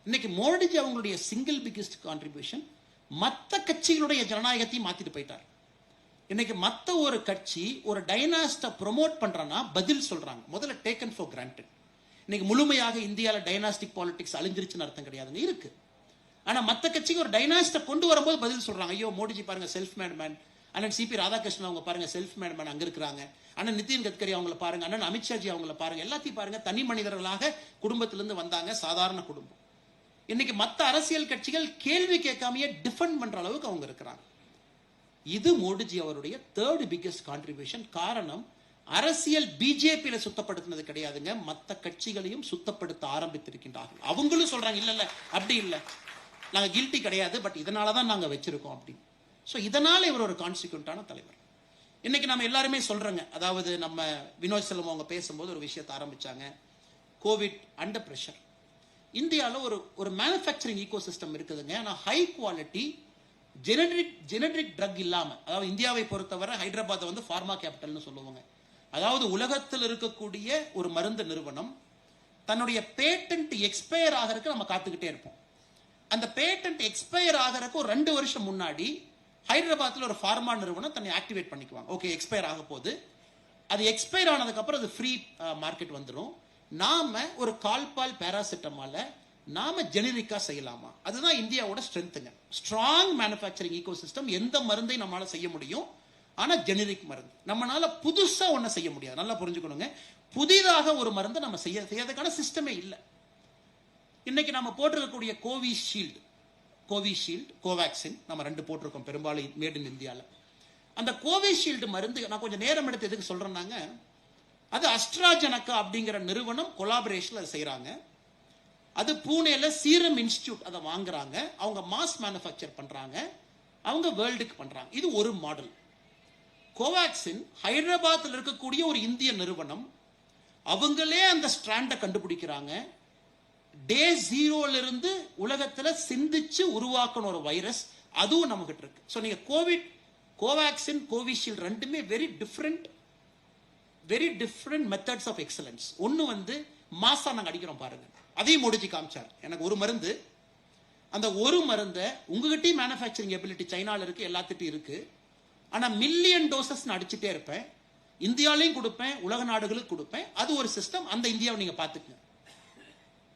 இன்னைக்கு மோடிஜி அவங்களுடைய சிங்கிள் பிகெஸ்ட் கான்ட்ரிபியூஷன் மற்ற கட்சிகளுடைய ஜனநாயகத்தையும் மாத்திட்டு போயிட்டார். இன்னைக்கு மற்ற ஒரு கட்சி ஒரு டைனாஸ்டை ப்ரொமோட் பண்றனா பதில் சொல்றாங்க. முதல்ல டேக்கன் ஃபார் கிராண்டட். இன்னைக்கு முழுமையாக இந்தியாவில் டைனாஸ்டிக் பாலிடிக்ஸ் அழிஞ்சிருச்சுன்னு அர்த்தம் கிடையாதுங்க, இருக்கு. ஆனா மற்ற கட்சிக்கு ஒரு டைனாஸ்டை கொண்டு வரும்போது பதில் சொல்றாங்க. ஐயோ மோடிஜி பாருங்க செல்ஃப் மேட் மேன், அண்ணன் சிபி ராதாகிருஷ்ணன் அவங்க பாருங்க செல்ஃப் மேட் மேன் அங்க இருக்கிறாங்க, அண்ணன் நிதின் கட்கரி அவங்கள பாருங்க, அண்ணன் அமித்ஷாஜி அவங்கள பாருங்க, எல்லாத்தையும் பாருங்க தனி மனிதர்களாக குடும்பத்திலிருந்து வந்தாங்க, சாதாரண குடும்பம். இன்னைக்கு மற்ற அரசியல் கட்சிகள் கேள்வி கேட்காமையே டிஃபெண்ட் பண்ற அளவுக்கு அவங்க இருக்கிறாங்க. இது மோடிஜி அவருடைய தேர்ட் பிகெஸ்ட் கான்ட்ரிபியூஷன். காரணம், அரசியல் பிஜேபியில சுத்தப்படுத்தினது கிடையாதுங்க, மற்ற கட்சிகளையும் சுத்தப்படுத்த ஆரம்பித்திருக்கின்றார்கள். அவங்களும் சொல்றாங்க இல்ல இல்ல அப்படி இல்ல, நாங்க கில்ட்டி கிடையாது, பட் இதனாலதான் நாங்க வச்சிருக்கோம் அப்படின்னு. ஸோ இதனால இவர் ஒரு கான்சிக்வெண்டான தலைவர். இன்னைக்கு நம்ம எல்லாருமே சொல்றோங்க, அதாவது நம்ம வினோத் செல்வம் அவங்க பேசும்போது ஒரு விஷயத்தை ஆரம்பிச்சாங்க, கோவிட் அண்டர் பிரஷர். இந்தியாவில் ஒரு மேனுஃபேக்சரிங் ஈகோ சிஸ்டம் இருக்குதுங்க. ஆனால் ஹை குவாலிட்டி ஜெனரிக் ட்ரக் இல்லாம, அதாவது இந்தியாவை பொறுத்தவரை ஹைதராபாத் வந்து ஃபார்மா கேபிட்டல்னு சொல்லுவாங்க. அதாவது உலகத்தில் இருக்கக்கூடிய ஒரு மருந்து நிறுவனம் தன்னுடைய பேட்டன்ட் எக்ஸ்பயர் ஆகிறதுக்கு நம்ம காத்துக்கிட்டே இருப்போம். அந்த பேட்டன்ட் எக்ஸ்பயர் ஆகிறதுக்கு ஒரு 2 வருஷம் முன்னாடி ஹைதராபாத்ல ஒரு ஃபார்மா நிறுவனம் தன்னை ஆக்டிவேட் பண்ணிக்குவாங்க. ஓகே எக்ஸ்பயர் ஆக போகுது, அது எக்ஸ்பயர் ஆனதுக்கு அப்புறம் அது ஃப்ரீ மார்க்கெட் வந்துடும். நாம ஒரு கால்பால் பேராசிட்டமால நாம ஜெனரிக்கா செய்யலாமா? அதுதான் இந்தியாவோட ஸ்ட்ரென்த்துங்க. Strong manufacturing ecosystem. எந்த மருந்தை நம்மளால செய்ய முடியும், ஆனா ஜெனரிக் மருந்து நம்மளால புதுசா ஒன்ன செய்ய முடியாது. நல்லா புரிஞ்சுக்கணுங்க, புதிதாக ஒரு மருந்தை நம்ம செய்யறதுக்கான சிஸ்டமே இல்லை. இன்னைக்கு நம்ம போட்டிருக்கக்கூடிய கோவிஷீல்டு, கோவேக்சின் நம்ம 2 போட்டிருக்கோம், பெரும்பாலும் மேட் இன் இந்தியாவில். அந்த கோவிஷீல்டு மருந்து நான் கொஞ்சம் நேரம் எடுத்து எதுக்கு சொல்றேன்னாங்க, அது அஸ்ட்ராஜெனகா அப்படிங்கிற நிறுவனம் கொலாபரேஷன்ல செய்யறாங்க. அது பூனேல சீரம் இன்ஸ்டிடியூட் அதை வாங்குறாங்க, அவங்க மாஸ் மேனுஃபேக்சர் பண்றாங்க, அவங்க வேர்ல்டுக்கு பண்றாங்க. இது ஒரு மாடல். கோவேக்சின் ஹைதராபாத்தில் இருக்கக்கூடிய ஒரு இந்திய நிறுவனம், அவங்களே அந்த ஸ்ட்ராண்டை கண்டுபிடிக்கிறாங்க. டே 0ல இருந்து உலகத்துல சிந்திச்சு உருவாக்கின ஒரு வைரஸ், அதுவும் நம்ம கிட்ட இருக்கு. சோ நீங்க கோவேக்சின் கோவிஷீல்டு ரெண்டுமே very different methods of excellence. ஒன்னு வந்து மாசா நாங்க அடிக்கிறோம் பாருங்க, அதையும் முடிச்சு காமிச்சார். எனக்கு ஒரு மருந்து, அந்த ஒரு மருந்தை உங்ககிட்டயும் மேனுஃபேக்சரிங் எபிலிட்டி சைனால இருக்கு, எல்லாத்திட்டும் இருக்கு. ஆனா மில்லியன் டோசஸ் அடிச்சுட்டே இருப்பேன், இந்தியாலையும் கொடுப்பேன், உலக நாடுகளுக்கு கொடுப்பேன். அது ஒரு சிஸ்டம். அந்த இந்தியாவை நீங்க பாத்துக்கங்க.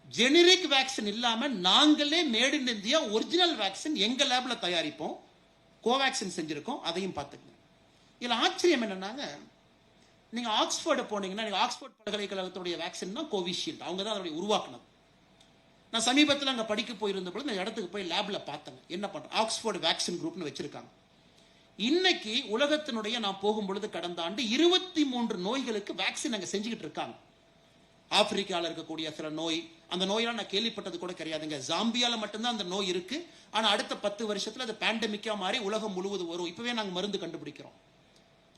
ஜெனரிக் வேக்சின் இல்லாம நாங்களே made in India original vaccine எங்க லேப்ல தயாரிப்போம், கோவேக்சின் செஞ்சிருக்கோம், அதையும் பார்த்துக்கங்க. இதுல ஆச்சரியம் என்னன்னாங்க, நீங்க ஆக்ஸ்போர்டு போனீங்கன்னா, நீங்க ஆக்ஸ்போர்ட் பல்கலைக்கழகத்துடைய வேக்சின் தான் கோவிஷீல்டு, அவங்க தான் அதோட உருவாக்குனது. நான் சமீபத்தில் அங்க படிக்க போயிருந்த பொழுது இந்த இடத்துக்கு போய் லேப்ல பார்த்தேன், என்ன பண்றேன், ஆக்ஸ்போர்டு வேக்சின் குரூப்னு வச்சிருக்காங்க. இன்னைக்கு உலகத்தினுடைய நான் போகும்பொழுது கடந்த ஆண்டு 23 நோய்களுக்கு வேக்சின் அங்க செஞ்சுக்கிட்டு இருக்காங்க. ஆப்பிரிக்கால இருக்கக்கூடிய சில நோய், அந்த நோயெல்லாம் நான் கேள்விப்பட்டது கூட கிடையாதுங்க. ஜாம்பியால மட்டும்தான் அந்த நோய் இருக்கு. ஆனா அடுத்த 10 வருஷத்துல அது பேண்டமிக்கா மாறி உலகம் முழுவதும் வரும். இப்பவே நாங்க மருந்து கண்டுபிடிக்கிறோம்.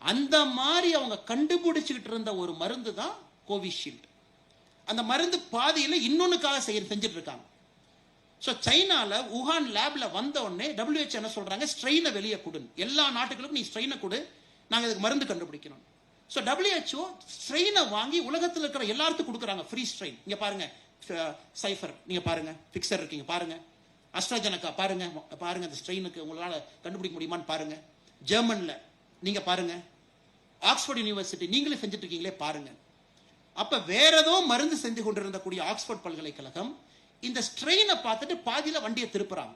அந்த மாதிரி அவங்க கண்டுபிடிச்சுக்கிட்டு இருந்த ஒரு மருந்து தான் கோவிஷீல்டு. அந்த மருந்து பாதியில இன்னொன்னுக்காக செஞ்சுட்டு இருக்காங்க. ஸோ சைனால உஹான் லேப்ல வந்த உடனே WHO என்ன சொல்றாங்க, ஸ்ட்ரெயினை வெளியே கொடு, எல்லா நாட்டுகளுக்கும் நீ ஸ்ட்ரெயினை கொடு, நாங்க அதுக்கு மருந்து கண்டுபிடிக்கணும். ஸோ WHO ஸ்ட்ரெயினை வாங்கி உலகத்தில் இருக்கிற எல்லாருக்கும் கொடுக்குறாங்க, ஃப்ரீ ஸ்ட்ரெயின். இங்க பாருங்க, சைஃபர் நீங்க பாருங்க, பிக்சர் இருக்கீங்க பாருங்க, அஸ்ட்ராஜெனகா பாருங்க, பாருங்க அந்த ஸ்ட்ரெயினுக்கு உங்களால கண்டுபிடிக்க முடியுமான்னு பாருங்க. ஜெர்மன்ல நீங்க பாருங்க, ஆக்ஸ்போர்ட் யூனிவர்சிட்டி நீங்களே செஞ்சுட்டு இருக்கீங்களே பாருங்க. அப்ப வேற ஏதோ மருந்து செஞ்சு கொண்டிருந்த கூடிய ஆக்ஸ்போர்ட் பல்கலைக்கழகம் இந்த ஸ்ட்ரெயினை பார்த்துட்டு பாதியில வண்டியை திருப்புறாங்க.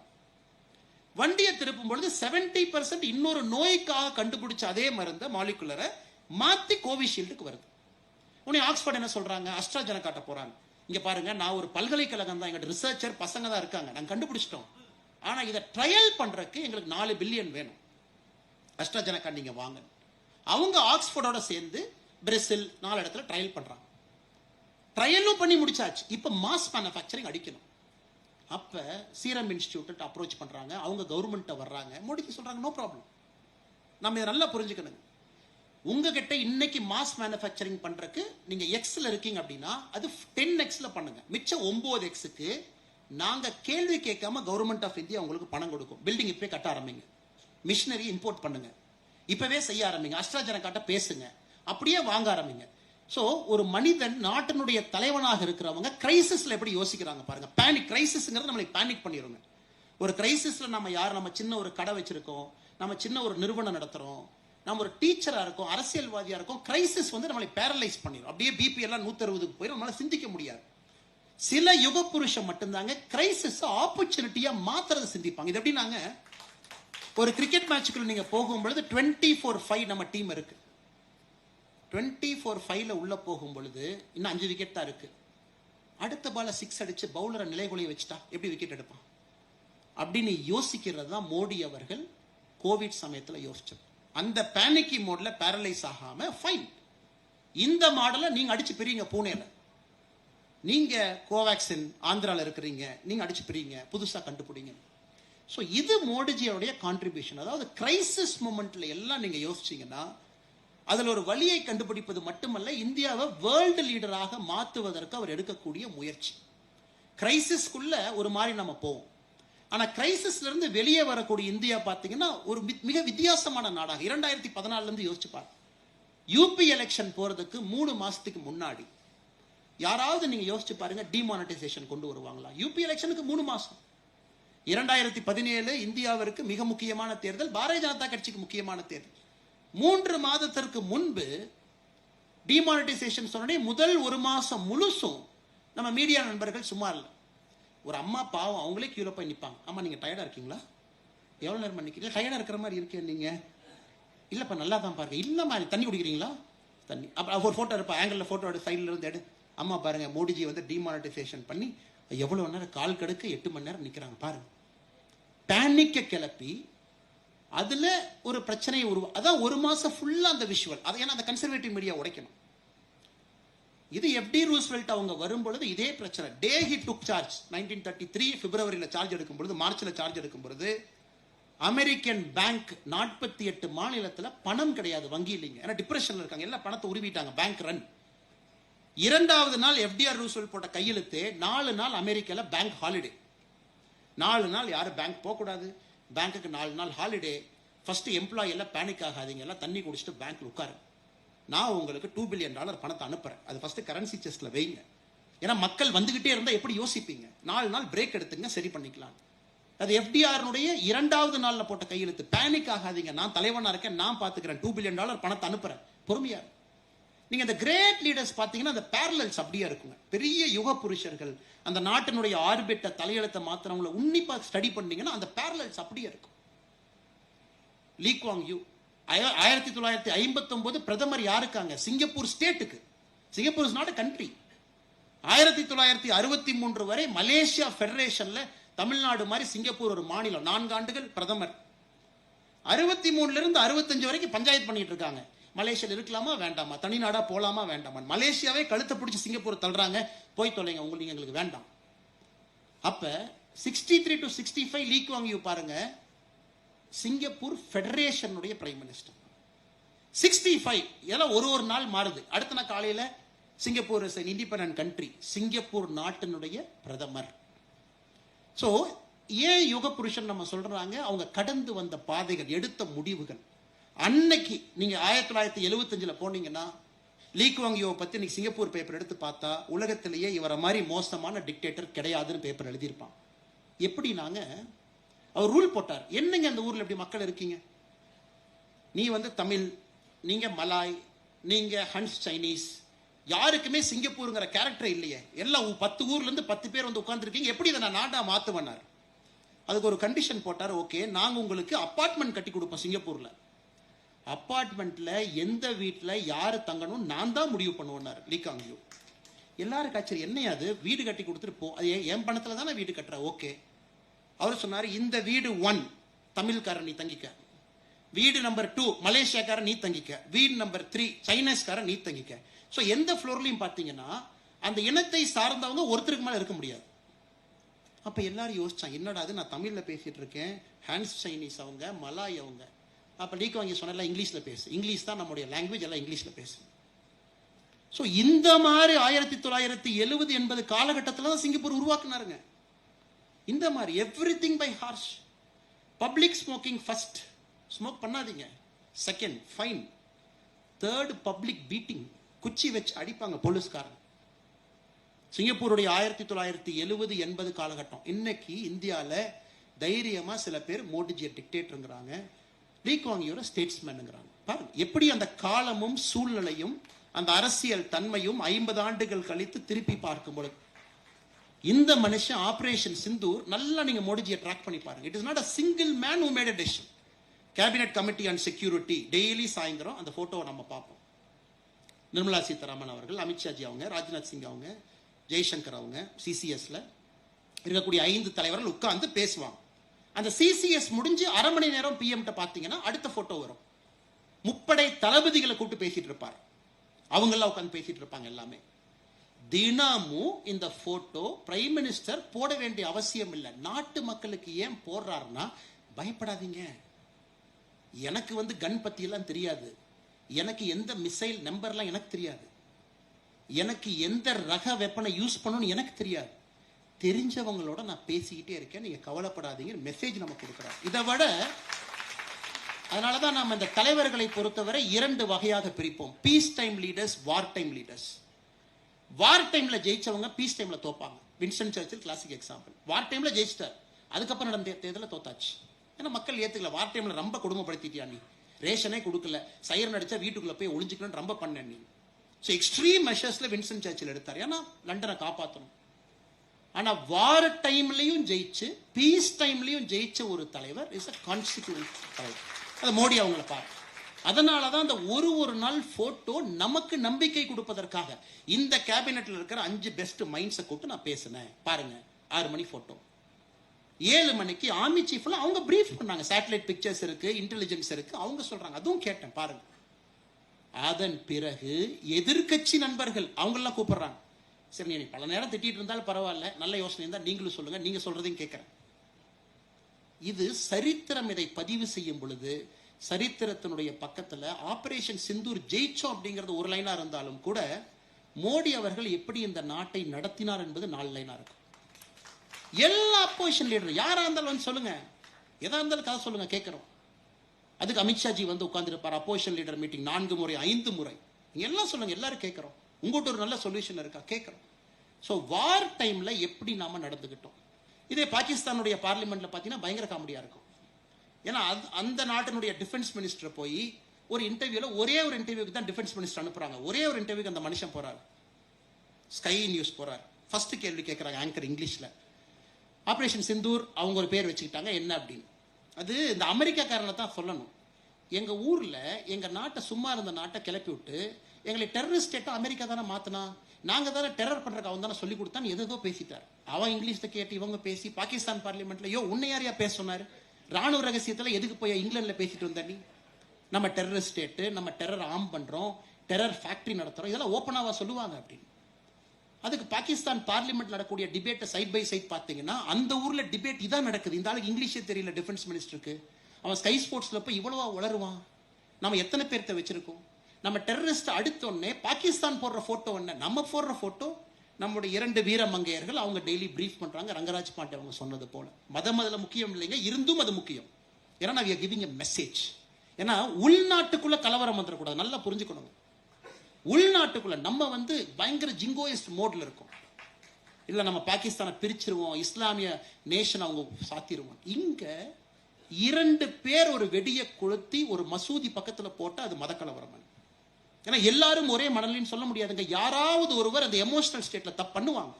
வண்டியை திருப்பும் பொழுது 70% இன்னொரு நோய்க்காக கண்டுபிடிச்ச அதே மருந்த மாலிகுலரை மாத்தி கோவிஷீல்டுக்கு வருது. உடனே ஆக்ஸ்போர்ட் என்ன சொல்றாங்க, அஸ்ட்ராஜெனகாட்ட போறாங்க. இங்க பாருங்க, நான் ஒரு பல்கலைக்கழகம் தான், எங்க ரிசர்ச்சர் பசங்க தான் இருக்காங்க, நாங்க கண்டுபிடிச்சிட்டோம். ஆனா இதை ட்ரையல் பண்றதுக்கு எங்களுக்கு 4 பில்லியன் வேணும், அஸ்ட்ராஜெனகா நீங்க வாங்க. அவங்க ஆக்ஸ்போர்டோட சேர்ந்து பிரேசில் 4 இடத்துல ட்ரையல் பண்றாங்க. ட்ரையலும் பண்ணி முடிச்சாச்சு. இப்ப மாஸ் மேனுஃபேக்சரிங் அடிக்கணும். அப்ப சீரம் இன்ஸ்டிடியூட் அப்ரோச் பண்றாங்க, அவங்க கவர்மெண்ட் வர்றாங்க, மோடிக்கு சொல்றாங்க நோ ப்ராப்ளம். நம்ம இதை நல்லா புரிஞ்சுக்கணும். உங்ககிட்ட இன்னைக்கு மாஸ் மேனுஃபேக்சரிங் பண்றதுக்கு நீங்க எக்ஸ்ல இருக்கீங்க அப்படின்னா அது 10x பண்ணுங்க. மிச்சம் 9xக்கு நாங்க கேள்வி கேட்காம கவர்மெண்ட் ஆஃப் இந்தியா உங்களுக்கு பணம் கொடுக்கும். பில்டிங் இப்பவே கட்ட ஆரம்பிங்க, மிஷினரி இம்போர்ட் பண்ணுங்க, இப்பவே செய்ய ஆரம்பிங்க, அஸ்ட்ராஜெனகாட்ட பேசுங்க, அப்படியே வாங்க ஆரம்பிங்க. சோ ஒரு மனிதன் நாட்டினுடைய தலைவனாக இருக்கிறவங்க கிரைசிஸ்ல எப்படி யோசிக்கிறாங்க பாருங்க. பேனிக் கிரைசிஸ்ங்கிறது நம்மளை பேனிக் பண்ணிடுங்க. ஒரு கிரைசிஸ்ல நம்ம சின்ன ஒரு கடை வச்சிருக்கோம், நம்ம சின்ன ஒரு நிறுவனம் நடத்துறோம், நம்ம ஒரு டீச்சரா இருக்கோம், அரசியல்வாதியா இருக்கோம், கிரைசிஸ் வந்து நம்மளை பேரலைஸ் பண்ணிடும். அப்படியே பிபி எல்லாம் 160க்கு போயிடும், நம்மளால சிந்திக்க முடியாது. சில யுக புருஷன் மட்டும்தாங்க கிரைசிஸ் ஆப்பர்ச்சுனிட்டியா மாத்துறதை சிந்திப்பாங்க. இது எப்படின்னாங்க, ஒரு கிரிக்கெட் மேட்சுக்குள்ள நீங்க போகும்பொழுது 24-5 நம்ம டீம் இருக்கு. 24-5 உள்ள போகும் பொழுது இன்னும் 5 விக்கெட் தான் இருக்கு. அடுத்த பால 6 அடிச்சு பவுலரை நிலைகுலைய வச்சுட்டா எப்படி விக்கெட் எடுப்பான் அப்படின்னு யோசிக்கிறது தான் மோடி அவர்கள் கோவிட் சமயத்தில் யோசிச்சது. அந்த பேனிக்கி மோட்ல பேரலைஸ் ஆகாம ஃபைன், இந்த மாடலை நீங்க அடிச்சு பிரிங்க. பூனேல நீங்க கோவேக்சின் ஆந்திரால இருக்கிறீங்க, நீங்க அடிச்சு பிரிங்க, புதுசா கண்டுபிடிங்க. ஸோ இது மோடிஜியோடைய கான்ட்ரிபியூஷன். அதாவது கிரைசிஸ் மூமெண்ட்ல எல்லாம் நீங்க யோசிச்சீங்கன்னா அதில் ஒரு வழியை கண்டுபிடிப்பது மட்டுமல்ல, இந்தியாவை வேர்ல்டு லீடராக மாற்றுவதற்கு அவர் எடுக்கக்கூடிய முயற்சி. கிரைசிஸ்குள்ள ஒரு மாதிரி நம்ம போவோம், ஆனா கிரைசிஸ்ல இருந்து வெளியே வரக்கூடிய இந்தியா பாத்தீங்கன்னா ஒரு மிக வித்தியாசமான நாடாக 2014 இருந்து யோசிச்சு பாருங்க. யூபி எலெக்ஷன் போறதுக்கு 3 மாசத்துக்கு முன்னாடி யாராவது நீங்க யோசிச்சு பாருங்க டிமானிட்டைசேஷன் கொண்டு வருவாங்களா? யூபி எலெக்ஷனுக்கு 3 மாசம். 2017 இந்தியாவிற்கு மிக முக்கியமான தேர்தல், பாரதிய ஜனதா கட்சிக்கு முக்கியமான தேர்தல். 3 மாதத்திற்கு முன்பு டிமானிட்டைசேஷன் சொன்னே முதல் 1 மாசம் முழுசும் நம்ம மீடியா நண்பர்கள் சும்மா இல்லை. ஒரு அம்மா பாவம், அவங்களே கீழே போய் நிற்பாங்க. அம்மா நீங்க டயர்டா இருக்கீங்களா, எவ்வளவு நேரம் நிக்கிறீங்க, டயர்டா இருக்கிற மாதிரி இருக்கேன் நீங்க, இல்லப்பா நல்லா தான் பாருங்க, இல்லம்மா தண்ணி குடிக்கிறீங்களா, தண்ணி. அப்புறம் ஒரு போட்டோ இருப்பா, ஆங்கிள் போட்டோ எடு, சைட்ல இருந்து எடு, அம்மா பாருங்க மோடிஜி வந்து டிமானிட்டைசேஷன் பண்ணி எவ்வளவு நேரம் கால் கடுக்க 8 மணி நேரம் நிக்கிறாங்க பாருங்க. பேனிக்க கிளப்பி அதுல ஒரு பிரச்சனையை அதான் 1 மாசம் ஃபுல்லா அந்த விஷுவல். அதை ஏன்னா அந்த கன்சர்வேட்டிவ் மீடியா உடைக்கணும். இது எஃப்டி ரூஸ்வெல்ட் அவங்க வரும்பொழுது இதே பிரச்சனை. டே ஹி டுக் சார்ஜ் 1933 பிப்ரவரியில சார்ஜ் எடுக்கும் பொழுது, மார்ச்ல சார்ஜ் எடுக்கும் பொழுது அமெரிக்கன் பேங்க் 48 மாநிலத்துல பணம் கிடையாது, வங்கி இல்லைங்க, ஏன்னா டிப்ரெஷன்ல இருக்காங்க, எல்லாம் பணத்தை உருவிட்டாங்க, பேங்க் ரன். 2வது நாள் எஃப்டிஆர் ரூஸ்வெல்ட் போட்ட கையெழுத்து, 4 நாள் அமெரிக்கால பேங்க் ஹாலிடே. 4 நாள் யாரும் பேங்க் போக கூடாது, பேங்க்குக்கு 4 நாள் ஹாலிடே. ஃபர்ஸ்ட் எம்ப்ளாயி எல்லாம் பேனிக் ஆகாதீங்க, எல்லாம் தண்ணி குடிச்சிட்டு பேங்க்ல உட்காரு, நான் உங்களுக்கு $2 பில்லியன் பணத்தை அனுப்புறேன், அது ஃபர்ஸ்ட் கரன்சி செஸ்ட்ல வைங்க. ஏன்னா மக்கள் வந்துகிட்டே இருந்தா எப்படி யோசிப்பீங்க, 4 நாள் பிரேக் எடுத்துங்க, சரி பண்ணிக்கலாம். அது எஃப்டிஆருடைய 2வது நாள்ல போட்ட கையெழுத்து. பேனிக் ஆகாதீங்க, நான் தலைவனா இருக்கேன், நான் பாத்துக்கிறேன், $2 பில்லியன் பணத்தை அனுப்புறேன், பொறுமையா. நீங்க இந்த கிரேட் லீடர்ஸ் பாத்தீங்கன்னா அந்த பேரலல்ஸ் அப்படியே இருக்குங்க. பெரிய யுக புருஷர்கள், அந்த நாட்டினுடைய ஆர்பிட்ட தலையெழுத்த மாத்திரவங்களை உன்னிப்பா ஸ்டடி பண்ணீங்கன்னா அந்த பேரலல்ஸ் அப்படியே இருக்கும். லீ குவாங் யூ 1959 பிரதமர் யாருக்காங்க, சிங்கப்பூர் ஸ்டேட்டுக்கு. Singapore is not a country. 1963 வரை மலேசியா பெடரேஷன்ல தமிழ்நாடு மாதிரி சிங்கப்பூர் ஒரு மாநிலம், 4 ஆண்டுகள் பிரதமர். 63 இருந்து 65 வரைக்கும் பஞ்சாயத்து பண்ணிட்டு இருக்காங்க. மலேசியாவில் இருக்கலாமா வேண்டாமா, தனிநாடா போலாமா வேண்டாமா. மலேசியாவே கழுத்தை பிடிச்சி சிங்கப்பூர் தள்ளுறாங்க, போய் தொலைங்க, உங்களுக்கு எங்களுக்கு வேண்டாம். அப்ப 63 to 65 லீ குவாங் யூ பாருங்க, சிங்கப்பூர் ஃபெடரேஷனுடைய பிரைம் மினிஸ்டர். 65 இதெல்லாம் ஒரு நாள் மாறுது. அடுத்த நாள் காலையில Singapore is an independent country, Singapore நாட்டினுடைய பிரதமர். சோ ஏன் யுக புருஷன் நம்ம சொல்றாங்க, அவங்க கடந்து வந்த பாதைகள், எடுத்த முடிவுகள். அன்னைக்கு நீங்க 1975 போனீங்கன்னா லீ குவாங் யூவை பத்தி இன்னைக்கு சிங்கப்பூர் பேப்பர் எடுத்து பார்த்தா உலகத்திலேயே இவரை மாதிரி மோசமான டிக்டேட்டர் கிடையாதுன்னு பேப்பர் எழுதியிருப்பான். எப்படினாங்க, அவர் ரூல் போட்டார். என்னங்க அந்த ஊர்ல எப்படி மக்கள் இருக்கீங்க, நீ தமிழ், நீங்க மலாய், நீங்க ஹன்ஸ் சைனீஸ், யாருக்குமே சிங்கப்பூருங்கிற கேரக்டர் இல்லையே, எல்லாம் 10 ஊர்ல இருந்து 10 பேர் உட்கார்ந்துருக்கீங்க, எப்படி இதை நான் நாடா மாத்துவேனார். அதுக்கு ஒரு கண்டிஷன் போட்டார். ஓகே, நாங்க உங்களுக்கு அபார்ட்மெண்ட் கட்டி கொடுப்போம் சிங்கப்பூர்ல. அபார்ட்மெண்ட்ல எந்த வீட்டுல யாரு தங்கணும் நான் தான் முடிவு பண்ணுவேன்னார் லீ குவாங் யூ. எல்லாரும் கட்சி என்னையாது வீடு கட்டி கொடுத்துட்டு போ, அது என் பணத்துல தானே வீடு கட்டுற. ஓகே, அவர் சொன்னாரு, இந்த வீடு 1 தமிழ்காரன் நீ தங்கிக்க, வீடு நம்பர் 2 மலேசியாக்காரன் நீ தங்கிக்க, வீடு நம்பர் 3 சைனீஸ்காரன் நீ தங்கிக்க. சோ எந்த ஃப்ளோர்லயும் பாத்தீங்கன்னா அந்த இனத்தை சார்ந்தவங்க ஒருத்தருக்கு மேல இருக்க முடியாது. அப்ப எல்லாரும் யோசிச்சாங்க, என்னடா அது, நான் தமிழ்ல பேசிட்டு இருக்கேன், ஹான்ஸ் சைனீஸ் அவங்க, மலாய் அவங்க. அப்ப லீ குவாங் யூ சொன்னால இங்கிலீஷ்ல பேசு, இங்கிலீஷ் தான் நம்முடைய லாங்குவேஜ், எல்லாம் இங்கிலீஷ்ல பேசு. சோ இந்த மாதிரி 1970 80 காலகட்டத்தில் தான் சிங்கப்பூர் உருவாக்குனாருங்க. இந்த மாதிரி everything by harsh. Public smoking first, smoke பண்ணாதீங்க. Second fine. Third public beating, குச்சி வச்சு அடிப்பாங்க போலீஸ்காரன். சிங்கப்பூருடைய 1970 80 காலகட்டம். இன்னைக்கு இந்தியால தைரியமா சில பேர் மோடிஜியை டிக்டேட்டருங்கிறாங்க, லீ குவாங் யூ ஸ்டேட்ஸ்மேனுங்கிறாங்க. பாருங்க எப்படி அந்த காலமும் சூழ்நிலையும் அந்த அரசியல் தன்மையும் 50 ஆண்டுகள் கழித்து திருப்பி பார்க்கும் பொழுது இந்த மனுஷன் ஆபரேஷன் சிந்தூர் நல்லா நீங்க மோடிஜியை ட்ராக் பண்ணி பாருங்க. It is not a single man who made a decision. Cabinet committee on security daily சாயந்தரம் அந்த போட்டோவை நம்ம பார்ப்போம். நிர்மலா சீதாராமன் அவர்கள், அமித்ஷாஜி அவங்க, ராஜ்நாத் சிங் அவங்க, ஜெய்சங்கர் அவங்க, சிசிஎஸ்ல இருக்கக்கூடிய 5 தலைவர்கள் உட்கார்ந்து பேசுவாங்க. அந்த சிசிஎஸ் முடிஞ்சு அரை மணி நேரம் பிஎம் பாத்தீங்கன்னா அடுத்த போட்டோ வரும். முப்படை தளபதிகளை கூப்பிட்டு பேசிட்டு இருப்பார், அவங்க எல்லாம் உட்கார்ந்து பேசிட்டு இருப்பாங்க. எல்லாமே தினமும் இந்த போட்டோ பிரைம் மினிஸ்டர் போட வேண்டிய அவசியம் இல்லை. நாட்டு மக்களுக்கு ஏன் போடுறாருன்னா, பயப்படாதீங்க, எனக்கு கன் பத்தி எல்லாம் தெரியாது, எனக்கு எந்த மிசைல் நம்பர்லாம் எனக்கு தெரியாது, எனக்கு எந்த ரக வெப்பனை யூஸ் பண்ணணும்னு எனக்கு தெரியாது, தெரிஞ்சவங்களோட நான் பேசிக்கிட்டே இருக்கேன், நீங்க கவலைப்படாதீங்க மெசேஜ் நம்ம கொடுக்குறோம். இதை விட அதனாலதான் நம்ம இந்த தலைவர்களை பொறுத்தவரை 2 வகையாக பிரிப்போம். Peace time leaders, war time leaders. War டைம்ல ஜெயிச்சவங்க பீஸ் டைம்ல தோப்பாங்க. Winston Churchill classic example. War டைம்ல ஜெயிச்சிட்டார், அதுக்கப்புறம் நடந்த தேர்தலில் தோத்தாச்சு. ஏன்னா மக்கள் ஏத்துக்கல. வார் டைம்ல ரொம்ப கொடுமைப்படுத்திட்டியா, நீ ரேஷனே கொடுக்கல, சைரன் அடிச்சா வீட்டுக்குள்ள போய் ஒளிஞ்சுக்கணும் ரொம்ப பண்ண நீ. ஸோ எக்ஸ்ட்ரீம் மெஷர்ஸ்ல வின்ஸ்டன் சர்ச்சில் எடுத்தார், ஏன்னா லண்டனை காப்பாற்றணும். ஆனா வார் டைம்லயும் ஜெயிச்சு பீஸ் டைம்லயும் ஜெயிச்ச ஒரு தலைவர் இஸ் a கான்ஸ்டிடியூயன்ட் தலைவர். அது மோடி அவங்களை பாரு. அதனாலதான் அந்த ஒரு நாள் போட்டோ நமக்கு நம்பிக்கை கொடுப்பதற்காக இந்த கேபினெட்ல இருக்கிற 5 பெஸ்ட் மைண்ட்ஸை கூப்பிட்டு நான் பேசினேன். பாருங்க, 6 மணி போட்டோ, 7 மணிக்கு ஆர்மி சீஃப்ல அவங்க பிரீஃப் பண்ணாங்க. சேட்டலைட் பிக்சர்ஸ் இருக்கு, இன்டெலிஜென்ஸ் இருக்கு, அவங்க சொல்றாங்க, அதுவும் கேட்டேன் பாருங்க. அதன் பிறகு எதிர்கட்சி நண்பர்கள் அவங்க எல்லாம் கூப்பிடுறாங்க. சரி, நீ பல நேரம் திட்டிட்டு இருந்தாலும் பரவாயில்ல, நல்ல யோசனை இருந்தா நீங்களும் சொல்லுங்க, நீங்க சொல்றதையும் கேட்கிறேன். இது சரித்திரம் இதை பதிவு செய்யும் பொழுது சரித்திரத்தினுடைய பக்கத்துல ஆபரேஷன் சிந்தூர் ஜெயிச்சோம் அப்படிங்கிறது ஒரு லைனா இருந்தாலும் கூட மோடி அவர்கள் எப்படி இந்த நாட்டை நடத்தினார் என்பது 4 லைனா இருக்கும். எல்லா அப்போசிஷன் லீடர் யாரா இருந்தாலும் சொல்லுங்க, எதா இருந்தாலும் கதை சொல்லுங்க, கேட்கிறோம். அதுக்கு அமித்ஷாஜி உட்கார்ந்து இருப்பார், அப்போசிஷன் லீடர் மீட்டிங் 4 முறை 5 முறை, நீங்க எல்லாம் சொல்லுங்க, எல்லாரும் கேட்கிறோம். உங்கள்கிட்ட ஒரு நல்ல சொல்யூஷன் இருக்கா, கேட்கிறோம். ஸோ வார் டைம்ல எப்படி நாம நடந்துகிட்டோம். இதே பாகிஸ்தானுடைய பார்லிமெண்ட்ல பாத்தீங்கன்னா பயங்கர காமெடியா இருக்கும். ஏன்னா அந்த நாட்டினுடைய டிஃபென்ஸ் மினிஸ்டர் போய் ஒரு இன்டர்வியூல ஒரே ஒரு இன்டர்வியூக்கு தான் டிஃபென்ஸ் மினிஸ்டர் அனுப்புறாங்க. ஒரே ஒரு இன்டர்வியூக்கு அந்த மனுஷன் போறாரு, ஸ்கை நியூஸ் போறாரு. ஃபர்ஸ்ட் கேள்வி கேட்கறாங்க ஆங்கர் இங்கிலீஷ்ல. ஆபரேஷன் சிந்தூர் அவங்க ஒரு பேர் வச்சுக்கிட்டாங்க, என்ன அப்படின்னு. அது இந்த அமெரிக்காக்காரனை தான் சொல்லணும். எங்க ஊர்ல எங்க நாட்டை சும்மா இருந்த நாட்டை கிளப்பி விட்டு எங்களை டெரரிஸ்ட் ஸ்டேட்டா அமெரிக்கா தானே மாத்தினா, நாங்க தானே டெரர் பண்றதுக்கு அவன் தானே சொல்லி கொடுத்தான், எதோ பேசிட்டார். அவன் இங்கிலீஷ்ல கேட்டு இவங்க பேசி பாகிஸ்தான் பார்லிமெண்ட்ல, யோ உன்னை யாரையா பேச சொன்னாரு, ராணுவ ரகசியத்தில் எதுக்கு போய் இங்கிலாந்துல பேசிட்டு வந்த நீ? நம்ம டெரர் ஸ்டேட்டு, நம்ம டெரர் ஆர்ம் பண்றோம், டெரர் ஃபேக்டரி நடத்துறோம், இதெல்லாம் ஓப்பனாவா சொல்லுவாங்க அப்படின்னு. அதுக்கு பாகிஸ்தான் பார்லிமெண்ட் நடக்கக்கூடிய டிபேட்டை சைட் பை சைட் பார்த்தீங்கன்னா அந்த ஊர்ல டிபேட் இதான் நடக்குது. இந்த ஆளுக்கு இங்கிலீஷே தெரியல டிஃபென்ஸ் மினிஸ்டருக்கு, அவன் ஸ்கை ஸ்போர்ட்ஸ்ல போய் இவ்வளவா வளருவான். நம்ம எத்தனை பேர்த்த வச்சிருக்கோம்? நம்ம டெரரிஸ்ட் அடுத்தோடனே பாகிஸ்தான் போடுற போட்டோ என்ன, நம்ம போடுற போட்டோ நம்முடைய 2 வீர மங்கையர்கள் அவங்க டெய்லி பிரீஃப் பண்றாங்க. ரங்கராஜ் பாண்டே அவங்க சொன்னது போல மதம் முக்கியம் இல்லைங்க, இருந்தும் அது முக்கியம். ஏன்னா we are giving a message. ஏன்னா உள்நாட்டுக்குள்ள கலவரம் வந்துடக்கூடாது, நல்லா புரிஞ்சுக்கணும். உள்நாட்டுக்குள்ள நம்ம பயங்கர ஜிங்கோயிஸ்ட் மோட்ல இருக்கும். இல்ல நம்ம பாகிஸ்தானை பிரிச்சிருவோம், இஸ்லாமிய நேஷன் அவங்க சாத்திருவோம். இங்க 2 பேர் ஒரு வெடியை கொளுத்தி ஒரு மசூதி பக்கத்துல போட்டா அது மத கலவரம். ஏன்னா எல்லாரும் ஒரே மனநிலைன்னு சொல்ல முடியாதுங்க. யாராவது ஒருவர் அந்த எமோஷனல் ஸ்டேட்ல தப்பு பண்ணுவாங்க.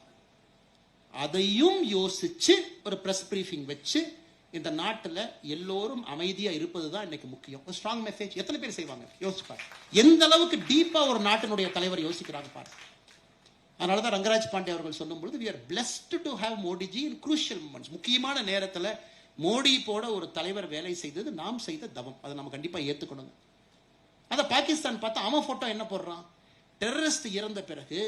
அதையும் யோசிச்சு ஒரு பிரஸ் பிரீஃபிங் வச்சு இந்த நாட்டில் எல்லோரும் அமைதியா இருப்பதுதான் இன்னைக்கு முக்கியம். ஒரு ஸ்ட்ராங் மெசேஜ் எத்தனை பேர் செய்வாங்க யோசிச்சு பாரு. எந்த அளவுக்கு டீப்பா ஒரு நாட்டினுடைய தலைவர் யோசிக்கிறாங்க பாரு. அதனாலதான் ரங்கராஜ் பாண்டே அவர்கள் சொல்லும்போது we are blessed to have Modi ji in crucial moments. முக்கியமான நேரத்தில் மோடி போட ஒரு தலைவர் வேலை செய்தது நாம் செய்த தவம். அதை நம்ம கண்டிப்பா ஏத்துக்கணுங்க. அத பாகிஸ்தான் பார்த்தா அவன் போட்டோ என்ன போடுறான்? டெரரிஸ்ட் இறந்த பிறகு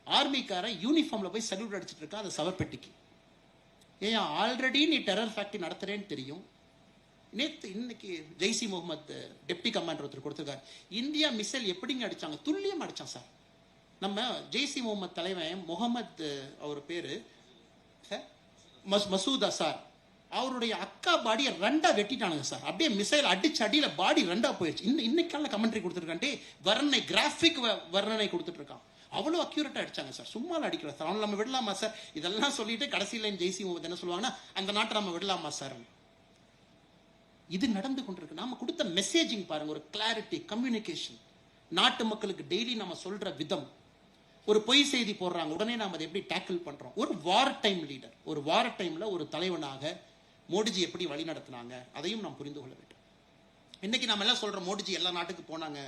ஆர்மிக்கார யூனிஃபார்ம்ல போய் சல்யூட் அடிச்சிட்டு இருக்கான் அந்த சவப்பெட்டிக்கு. ஏன் ஆல்ரெடி நீ டெரர் ஃபேக்டரி நடத்துறேன்னு தெரியும். இன்னைக்கு ஜெய்சி முகமது டெப்டி கமாண்டர் ஒருத்தர் கொடுத்திருக்காரு. இந்தியா மிசைல் எப்படிங்க அடிச்சாங்க? துல்லியம் அடிச்சான் சார். நம்ம ஜெய்சி முகமது தலைவன் முகமது அவர் பேரு மசூத் அசார், அவருடைய அக்கா பாடியை 2 வெட்டிட்டானுங்க சார். அப்படியே மிசைல் அடிச்சு அடியில பாடி 2 போயிடுச்சு. இன்னைக்கான கமெண்ட்ரி கொடுத்துருக்கான்டே வர்ணனை, கிராஃபிக் வர்ணனை கொடுத்துட்டு இருக்கான். அவ்வளவு அக்யூரேட்டா அடிச்சாங்க சார். சும்மா அடிக்கல சார். அவன் நம்ம விடலாமா சார்? இதெல்லாம் சொல்லிட்டு கடைசியில் ஜெய்சி முகமது என்ன சொல்லுவாங்கன்னா அந்த நாட்டை நம்ம விடலாமா சார்? இது நடந்து கொண்டிருக்கு. நாம கொடுத்த மெசேஜிங் பாருங்க, ஒரு கிளாரிட்டி, கம்யூனிகேஷன். நாட்டு மக்களுக்கு டெய்லி நம்ம சொல்ற விதம். ஒரு பொய் செய்தி போடுறாங்க, உடனே நாம அதை எப்படி டேக்கிள் பண்றோம். ஒரு வார் டைம் லீடர், ஒரு வார் டைம்ல ஒரு தலைவனாக மோடிஜி எப்படி வழி நடத்தினாங்க அதையும் நாம் புரிந்து கொள்ள வேண்டும். இன்னைக்கு நம்ம எல்லாம் சொல்றோம் மோடிஜி எல்லா நாட்டுக்கு போனாங்க,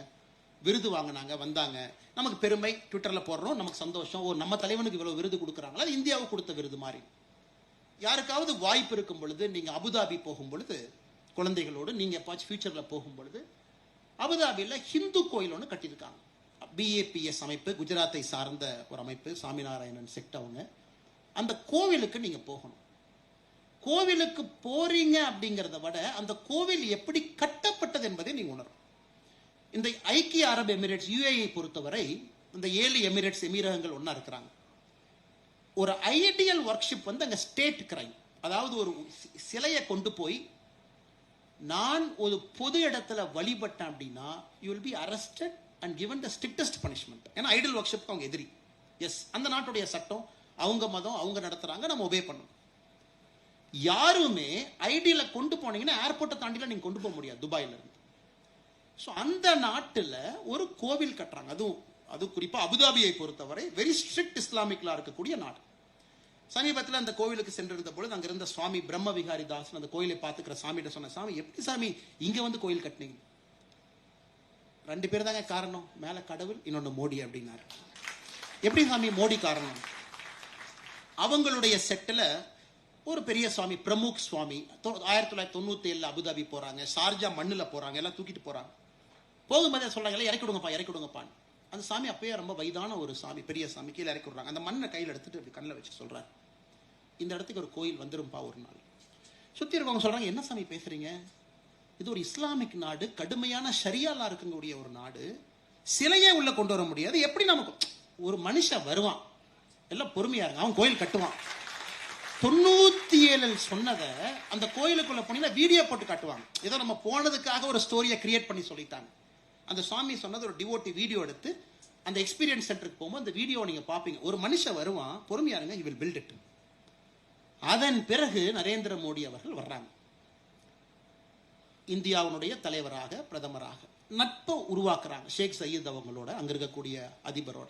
விருது வாங்கினாங்க, வந்தாங்க, நமக்கு பெருமை, ட்விட்டர்ல போடுறோம், நமக்கு சந்தோஷம். ஓ நம்ம தலைவனுக்கு இவ்வளவு விருது கொடுக்குறாங்களா, அது இந்தியாவுக்கு கொடுத்த விருது மாதிரி. யாருக்காவது வாய்ப்பு இருக்கும் பொழுது நீங்க அபுதாபி போகும் பொழுது குழந்தைகளோடு நீங்க ஃபியூச்சர்ல போகும் பொழுது அபுதாபியில் ஹிந்து கோயில் ஒன்று கட்டியிருக்காங்க. BAPS அமைப்பு, குஜராத்தை சார்ந்த ஒரு அமைப்பு, சாமிநாராயணன் செக்ட் அவங்க. அந்த கோவிலுக்கு நீங்க போகணும். கோவிலுக்கு போறீங்க அப்படிங்கிறத விட அந்த கோவில் எப்படி கட்டப்பட்டது என்பதை நீங்க உணரும். இந்த ஐக்கிய அரபு எமிரேட்ஸ் UAE பொறுத்தவரை இந்த 7 எமிரேட்ஸ் எமிரகங்கள் ஒன்னா இருக்கிறாங்க. ஒரு ஐடியல் ஒர்க்ஷிப் அங்க ஸ்டேட் கிரைம். அதாவது ஒரு சிலையை கொண்டு போய் நான் ஒரு பொது இடத்துல வழிபட்டேன் அப்படின்னா you will be arrested and given the strictest punishment. ஏன்னா ஐடியல் ஒர்க்ஷிப் அவங்க எதிரி. எஸ், அந்த நாட்டுடைய சட்டம், அவங்க மதம், அவங்க நடத்துறாங்க, நம்ம ஒபே பண்ணணும். யாருமே ஐடியில கொண்டு போனீங்கன்னா ஏர்போர்ட்டை தாண்டில நீங்க கொண்டு போக முடியாது துபாயில இருந்து. அந்த நாட்டுல ஒரு கோவில் கட்டுறாங்க. அது குறிப்பா அபுதாபியை பொறுத்தவரை வெரி ஸ்ட்ரிக்ட் இஸ்லாமிக்லா இருக்கக்கூடிய நாடு. சமீபத்தில் அந்த கோவிலுக்கு சென்றிருந்த பொழுது அங்க இருந்த சுவாமி பிரம்ம விகாரி தாஸ் அந்த கோயிலை பார்த்துக்கிற சாமிகிட்ட சொன்ன, சாமி எப்படி சாமி இங்க வந்து கோயில் கட்டினீங்க? 2 பேர் தாங்க காரணம், மேல கடவுள், இன்னொன்னு மோடி அப்படின்னாரு. எப்படி சாமி மோடி காரணம்? அவங்களுடைய செட்டில் ஒரு பெரிய சுவாமி, பிரமுக் சுவாமி, 1997 அபுதாபி போறாங்க, ஷார்ஜா மண்ணுல போறாங்க, எல்லாம் தூக்கிட்டு போறாங்க. போகும்போதே சொல்றாங்க இறக்கி விடுங்கப்பான்னு. அந்த சாமி அப்பயே ரொம்ப வயதான ஒரு சாமி, பெரிய சாமி, கீழே இறக்கி விடுறாங்க. அந்த மண்ணை கையில் எடுத்துட்டு அப்படி கண்ணில் வச்சு சொல்றாரு, இந்த இடத்துக்கு ஒரு கோயில் வந்துரும்பா ஒரு நாள். சுத்தி இருக்கவங்க சொல்றாங்க, என்ன சாமி பேசுறீங்க? இது ஒரு இஸ்லாமிக் நாடு, கடுமையான ஷரியாலா இருக்கக்கூடிய ஒரு நாடு, சிலையே உள்ள கொண்டு வர முடியாது. எப்படி நமக்கு ஒரு மனுஷன் வருவான், எல்லாம் பொறுமையா இருங்க, அவன் கோயில் கட்டுவான். 97 சொன்னதை அந்த கோயிலுக்குள்ள போனீங்கன்னா வீடியோ போட்டு காட்டுவாங்க. ஏதோ நம்ம போனதுக்காக ஒரு ஸ்டோரியை கிரியேட் பண்ணி சொல்லிட்டாங்க. அந்த சுவாமி சொன்னது ஒரு டிவோட்டி வீடியோ எடுத்து அந்த எக்ஸ்பீரியன்ஸ் சென்டருக்கு போகும்போது அந்த வீடியோ நீங்க பாப்பீங்க. ஒரு மனுஷன் வருவான், பொறுமையா இருங்க, he will build it. அதன் பிறகு நரேந்திர மோடி அவர்கள் வர்றாங்க, இந்தியாவுடைய தலைவராக, பிரதமராக நட்பை உருவாக்குறாங்க ஷேக் சயீத் அவங்களோட, அங்க இருக்கக்கூடிய அதிபரோட.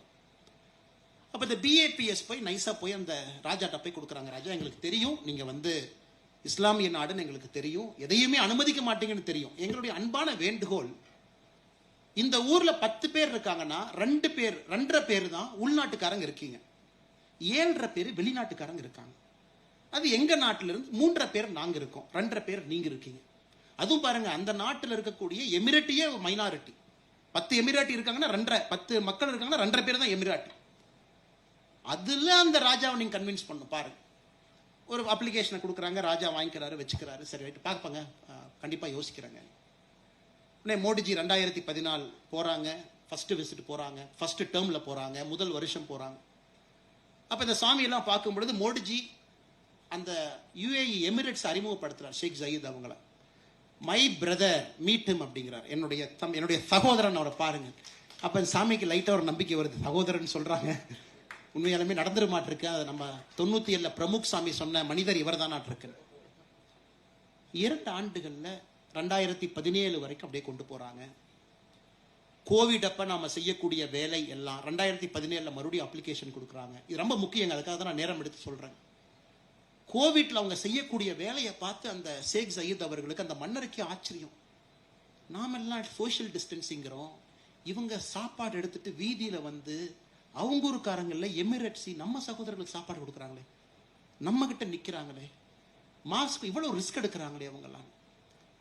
அப்ப இந்த BAPS போய் நைஸா போய் அந்த ராஜாட்ட போய் கொடுக்குறாங்க. ராஜா, எங்களுக்கு தெரியும் நீங்க இஸ்லாமிய நாடுன்னு எங்களுக்கு தெரியும், எதையுமே அனுமதிக்க மாட்டீங்கன்னு தெரியும். எங்களுடைய அன்பான வேண்டுகோள், இந்த ஊர்ல 10 பேர் இருக்காங்கன்னா 2.5 பேர் தான் உள்நாட்டுக்காரங்க இருக்கீங்க, 7.5 பேர் வெளிநாட்டுக்காரங்க இருக்காங்க. அது எங்க நாட்டில இருந்து 3.5 பேர் நாங்க இருக்கோம், 2.5 பேர் நீங்க இருக்கீங்க. அதுவும் பாருங்க, அந்த நாட்டில் இருக்கக்கூடிய எமிரேட்டியே மைனாரிட்டி. 10 எமிராட்டி இருக்காங்கன்னா 2.5, 10 மக்கள் இருக்காங்கன்னா 2.5 பேர் தான் எமிராட்டி. அதுல அந்த ராஜாவை நீங்க கன்வின்ஸ் பண்ணும். பாருங்க, ஒரு அப்ளிகேஷனை கொடுக்குறாங்க, ராஜா வாங்கிக்கிறாரு, வச்சுக்கிறாரு. சரி ரைட்டு, பார்ப்பாங்க, கண்டிப்பா யோசிக்கிறாங்க. மோடிஜி 2014 போறாங்க, ஃபர்ஸ்ட் விசிட் போறாங்க, ஃபர்ஸ்ட் டேர்ம்ல போறாங்க, முதல் வருஷம் போறாங்க. அப்ப இந்த சாமியெல்லாம் பார்க்கும் பொழுது மோடிஜி அந்த யுஏஇ எமிரேட்ஸ் அறிமுகப்படுத்துறார் ஷேக் ஜயீத் அவங்கள. மை பிரதர் மீட் ஹிம் அப்படிங்கிறார், என்னுடைய சகோதரன், அவரை பாருங்க. அப்ப இந்த சாமிக்கு லைட்டா ஒரு நம்பிக்கை வருது, சகோதரன் சொல்றாங்க, உண்மையாலுமே நடந்துட மாட்டிருக்கு. அதை நம்ம 97 பிரமுக் சாமி சொன்ன மனிதர் இவர் தான் இருக்கு. 2 ஆண்டுகள்ல 2017 வரைக்கும் அப்படியே கொண்டு போறாங்க. கோவிட் அப்ப நாம செய்யக்கூடிய வேலை எல்லாம் 2017 மறுபடியும் அப்ளிகேஷன் கொடுக்குறாங்க. இது ரொம்ப முக்கியங்க, அதுக்காக தான் நான் நேரம் எடுத்து சொல்றேன். கோவிட்ல அவங்க செய்யக்கூடிய வேலையை பார்த்து அந்த ஷேக் ஜயீத் அவர்களுக்கு, அந்த மன்னருக்கு ஆச்சரியம். நாமெல்லாம் சோசியல் டிஸ்டன்சிங்கிறோம், இவங்க சாப்பாடு எடுத்துட்டு வீதியில வந்து அவங்க ஊருக்காரங்கள்ல எமிரேட்ஸி நம்ம சகோதரர்களுக்கு சாப்பாடு கொடுக்குறாங்களே, நம்ம கிட்ட நிக்கிறாங்களே, மாஸ்க் இவ்வளவு ரிஸ்க் எடுக்கிறாங்களே அவங்கெல்லாம்.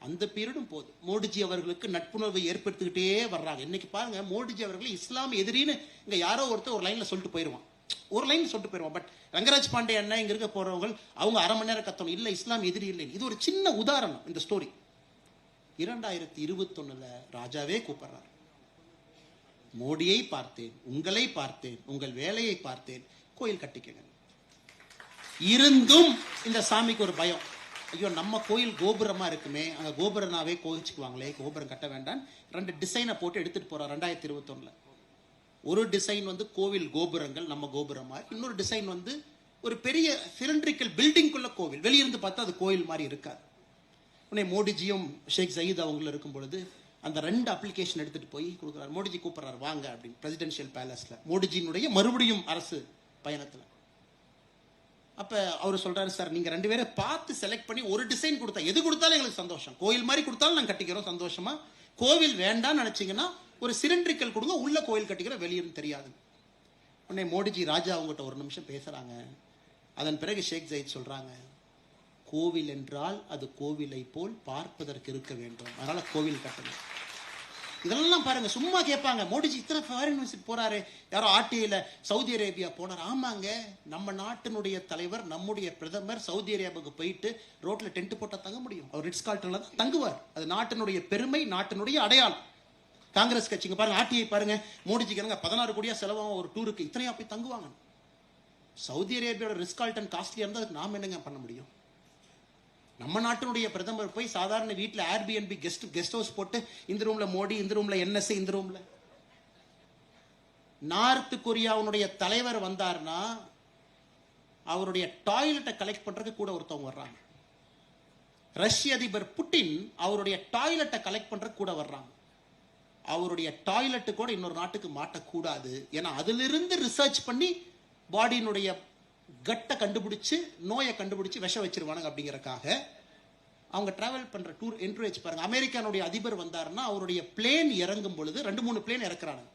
அந்த பீரியடும் போது மோடிஜி அவர்களுக்கு நட்புணர்வை ஏற்படுத்திக்கிட்டே வர்றாங்க. இன்னைக்கு பாருங்க, மோடிஜி அவர்கள் இஸ்லாம் எதிரின்னு இங்க யாரோ ஒருத்தர் ஒரு லைன்ல சொல்லிட்டு போயிருவான், ஒரு லைன் சொல்லிட்டு போயிருவான். பட் ரங்கராஜ் பாண்டே அண்ணா இங்க இருக்க போறவங்க அவங்க 1/2 மணி நேரம் கத்தணும், இல்ல இஸ்லாம் எதிரி இல்லை. இது ஒரு சின்ன உதாரணம் இந்த ஸ்டோரி. 2021 ராஜாவே கூப்பிடுறாரு, மோடியை பார்த்தேன், உங்களை பார்த்தேன், உங்கள் வேலையை பார்த்தேன், கோயில் கட்டிக்கங்க. இருந்தும் இந்த சாமிக்கு ஒரு பயம், ஐயோ நம்ம கோயில் கோபுரமா இருக்குமே, அங்க கோபுரனாவே கோவிச்சுக்குவாங்களே, கோபுரம் கட்ட வேண்டாம். 2 டிசைனை போட்டு எடுத்துட்டு போறார் 2021. ஒரு டிசைன் வந்து கோவில் கோபுரங்கள் நம்ம கோபுரமா, இன்னொரு டிசைன் வந்து ஒரு பெரிய சிலிண்ட்ரிக்கல் பில்டிங்குள்ள கோவில், வெளியிருந்து பார்த்தா அது கோயில் மாதிரி இருக்காது. உடனே மோடிஜியும் ஷேக் ஜயீத் அவங்களும் இருக்கும் பொழுது அந்த 2 அப்ளிகேஷன் எடுத்துட்டு போய் கொடுக்குறாரு. மோடிஜி கூப்பிடுறாரு, வாங்க அப்படின்னு, பிரசிடென்ஷியல் பேலஸ்ல மோடிஜியினுடைய மறுபடியும் அரசு பயணத்துல. அப்ப அவர் சொல்றாரு, சார் நீங்க 2 பேரை பார்த்து செலக்ட் பண்ணி ஒரு டிசைன் கொடுத்தா, எது கொடுத்தாலும் எங்களுக்கு சந்தோஷம், கோயில் மாதிரி கொடுத்தாலும் நாங்க கட்டிக்கிறோம் சந்தோஷமா, கோவில் வேண்டாம்னு நினைச்சீங்கன்னா ஒரு சிலிண்ட்ரிக்கல் கொடுங்க, உள்ள கோயில் கட்டிக்கிற, வெளியிருந்து தெரியாது. உடனே மோடிஜி ராஜா அவங்ககிட்ட ஒரு நிமிஷம் பேசுறாங்க. அதன் பிறகு ஷேக் ஜயீத் சொல்றாங்க, கோவில் என்றால் அது கோவிலை போல் பார்ப்பதற்கு இருக்க வேண்டும், அதனால கோவில் கட்டணும். இதெல்லாம் பாருங்க, சும்மா கேட்பாங்க, மோடிஜி இத்தனை ஃபாரின் விசிட் போறாரு, யாரோ ஆர்டிஐல சவுதி அரேபியா போனார். ஆமாங்க, நம்ம நாட்டினுடைய தலைவர், நம்முடைய பிரதமர் சவுதி அரேபியாவுக்கு போயிட்டு ரோட்ல டென்ட் போட்டா தங்க முடியும்? அவர் ரிட்ஸ் கார்ல்டன்ல தான் தங்குவார். அது நாட்டினுடைய பெருமை, நாட்டினுடைய அடையாளம். காங்கிரஸ் கட்சிங்க பாருங்க, ஆர்டிஐ பாருங்க, மோடிஜிக்கு 16 கோடியா செலவாகும் ஒரு டூருக்கு, இத்தனையா போய் தங்குவாங்க. சவுதி அரேபியாவோட ரிட்ஸ் கார்ல்டன் காஸ்ட்லியா இருந்தா அதுக்கு நாம என்னங்க பண்ண முடியும்? நம்ம நாட்டினுடைய பிரதமர் போய் சாதாரண வீட்டில் ஏர்பிஎன்பி கெஸ்ட் ஹவுஸ் போட்டு, இந்த ரூம்ல மோடி, இந்த ரூம்ல என்எஸ்ஏ, இந்த ரூம்ல. நார்த் கொரியாவுடைய தலைவர் வந்தார்னா அவருடைய டாய்லெட்டை கலெக்ட் பண்றதுக்கு கூட ஒருத்தவங்க வர்றாங்க. ரஷ்ய அதிபர் புட்டின் அவருடைய டாய்லெட்டை கலெக்ட் பண்றதுக்கு கூட வர்றாங்க. அவருடைய டாய்லெட்டு கூட இன்னொரு நாட்டுக்கு மாட்டக்கூடாது, ஏன்னா அதிலிருந்து ரிசர்ச் பண்ணி பாடியினுடைய கட்டை கண்டுபிடிச்சு, நோயை கண்டுபிடிச்சு விஷம் வச்சிருவானுங்க அப்படிங்கறக்காக அவங்க டிராவல் பண்ற டூர் என்கரேஜ் பாருங்க. அமெரிக்கானுடைய அதிபர் வந்தாருன்னா அவருடைய பிளேன் இறங்கும் பொழுது 2-3 பிளேன் இறக்குறாங்க.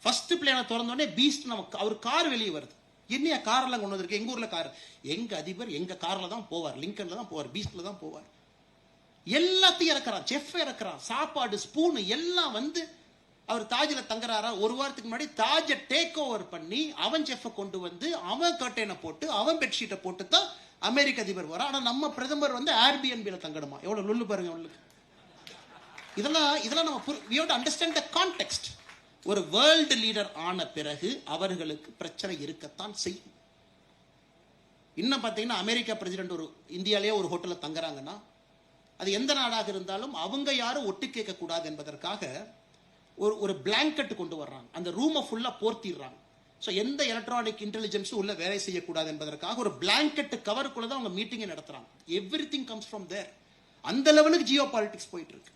ஃபர்ஸ்ட் பிளேனை திறந்தோடனே பீஸ்ட் நமக்கு அவர் கார் வெளியே வருது. என்னையா காரெல்லாம் கொண்டு வந்திருக்கு? எங்க ஊர்ல கார், எங்க அதிபர் எங்க கார்ல தான் போவார், லிங்கன்ல தான் போவார், பீஸ்ட்ல தான் போவார். எல்லாத்தையும் இறக்குறான், செஃப் இறக்குறான், சாப்பாடு ஸ்பூன் எல்லாம் வந்து அவர் தாஜ்ல தங்குறாரா, ஒரு வாரத்துக்கு முன்னாடி தாஜை டேக் ஓவர் பண்ணி அவன் செஃப்பை கொண்டு வந்து அவன் கர்டைனை போட்டு அவன் பெட்ஷீட்டை போட்டு தான் அமெரிக்க அதிபர் வர. ஆனா நம்ம பிரதமர் வந்து ஏர்பிஎன்பில தங்கணுமா? எவ்வளவு லுல்லு பாருங்க உங்களுக்கு. இதெல்லாம் நம்ம we have to understand the context. ஒரு வேர்ல்டு லீடர் ஆன பிறகு அவர்களுக்கு பிரச்சனை இருக்கத்தான் செய்யும். இன்னும் பார்த்தீங்கன்னா அமெரிக்கா பிரசிடென்ட் ஒரு இந்தியாலேயே ஒரு ஹோட்டல்ல தங்குறாங்கன்னா அது எந்த நாடாக இருந்தாலும் அவங்க யாரும் ஒட்டு கேட்க கூடாது என்பதற்காக ஒரு பிளாங்கெட் கொண்டு வர்றாங்க, அந்த ரூமை ஃபுல்லா போர்த்திடுறாங்க. ஸோ எந்த எலக்ட்ரானிக் இன்டெலிஜென்ஸும் உள்ள வேலை செய்யக்கூடாது என்பதற்காக ஒரு பிளாங்கெட் கவருக்குள்ள தான் அவங்க மீட்டிங்கை நடத்துறாங்க. எவ்ரிதிங் கம்ஸ் ஃப்ரம் தேர். அந்த லெவலுக்கு ஜியோ பாலிடிக்ஸ் போயிட்டு இருக்கு.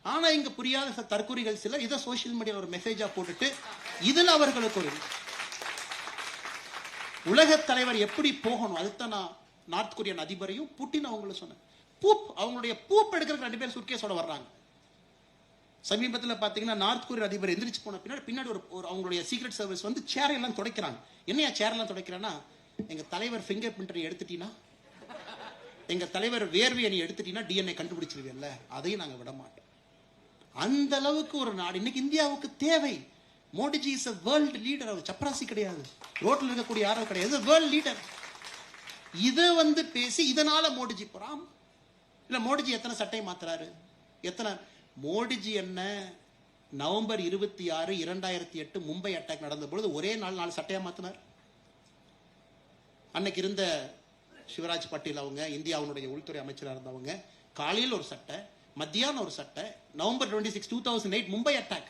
ஆனா இங்க புரியாத தற்கொலைகள் சிலர் இதை சோசியல் மீடியா ஒரு மெசேஜா போட்டுட்டு இதுல அவர்களுக்கு ஒரு உலக தலைவர் எப்படி போகணும், அதுதான் நான் நார்த் கொரியன் அதிபரையும் புட்டின் அவங்கள சொன்னேன். அவங்களுடைய பூப் எடுக்கிறதுக்கு 2 பேர் சுட்கேஸோட வர்றாங்க. சமீபத்தில் பார்த்தீங்கன்னா நார்த் கொரிய அதிபர் எந்திரிச்சு போன பின்னாடி ஒரு அவங்களுடைய சீக்ரெட் சர்வீஸ் வந்து சேர் எல்லாம் துடைக்கிறாங்க. என்னையா சேர் எல்லாம் துடைக்கிறேன்னா, எங்க தலைவர் ஃபிங்கர் பிரிண்ட் எடுத்துட்டீங்கன்னா எங்க தலைவர் வேர்வையை நீ எடுத்துட்டீங்கன்னா டிஎன்ஏ கண்டுபிடிச்சிருவீல்ல, அதையும் நாங்க விட மாட்டோம். அந்த அளவுக்கு ஒரு நாடு இன்னைக்கு இந்தியாவுக்கு தேவை. Modiji is a world leader. அவர் சப்ராசி கிடையாது, ரோட்ல இருக்கக்கூடிய யாரோ கிடையாது, வேர்ல்ட் லீடர். இதை பேசி இதனால மோடிஜி போறான். இல்ல மோடிஜி எத்தனை சட்டையை மாத்துறாரு, எத்தனை மோடிஜி என்ன நவம்பர் 26, 2008 மும்பை அட்டாக் நடந்த பொழுது ஒரே நாள் சட்டையா மாத்தினார். அன்னைக்கு இருந்த சிவராஜ் பட்டேல் அவங்க இந்தியாவுடைய உள்துறை அமைச்சராக இருந்தவங்க காலையில் ஒரு சட்டை, மத்தியானம் ஒரு சட்டை. November 26, 2008 Mumbai attack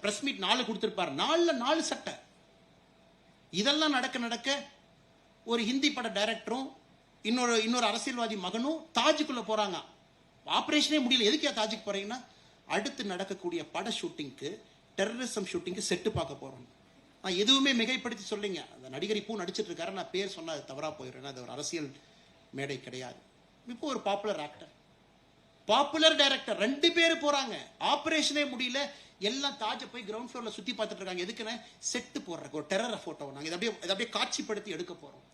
press meet 4 கொடுத்திருப்பார், 4 சட்டை. இதெல்லாம் நடக்க ஒரு ஹிந்தி பட டைரக்டரும் இன்னொரு அரசியல்வாதி மகனும் தாஜுக்குள்ள போறாங்க. ஆபரேஷனே முடியல. எதுக்கே தாஜுக்கு போறீங்கன்னா, அடுத்து நடக்கக்கூடிய பட ஷூட்டிங்க்கு, டெரரிசம் ஷூட்டிங்க்கு செட்டு பார்க்க போறோம். நான் எதுவுமே மிகைப்படுத்தி சொல்லிங்க. அந்த நடிகர் இப்போ நடிச்சிட்டு இருக்காரு, நான் பேர் சொன்னா அது தவறா போயிடுறேன். அது ஒரு அரசியல் மேடை கிடையாது. இப்போ ஒரு பாப்புலர் ஆக்டர், பாப்புலர் டைரக்டர் 2 பேர் போறாங்க. ஆபரேஷனே முடியல, எல்லாம் தாஜ போய் கிரவுண்ட் ஃப்ளோர்ல சுத்தி பார்த்துட்டு இருக்காங்க. எதுக்குன்னு செட்டு போடுறக்கு, ஒரு டெரர் போட்டோ நாங்க இதை அப்படியே காட்சிப்படுத்தி எடுக்க போறோம்.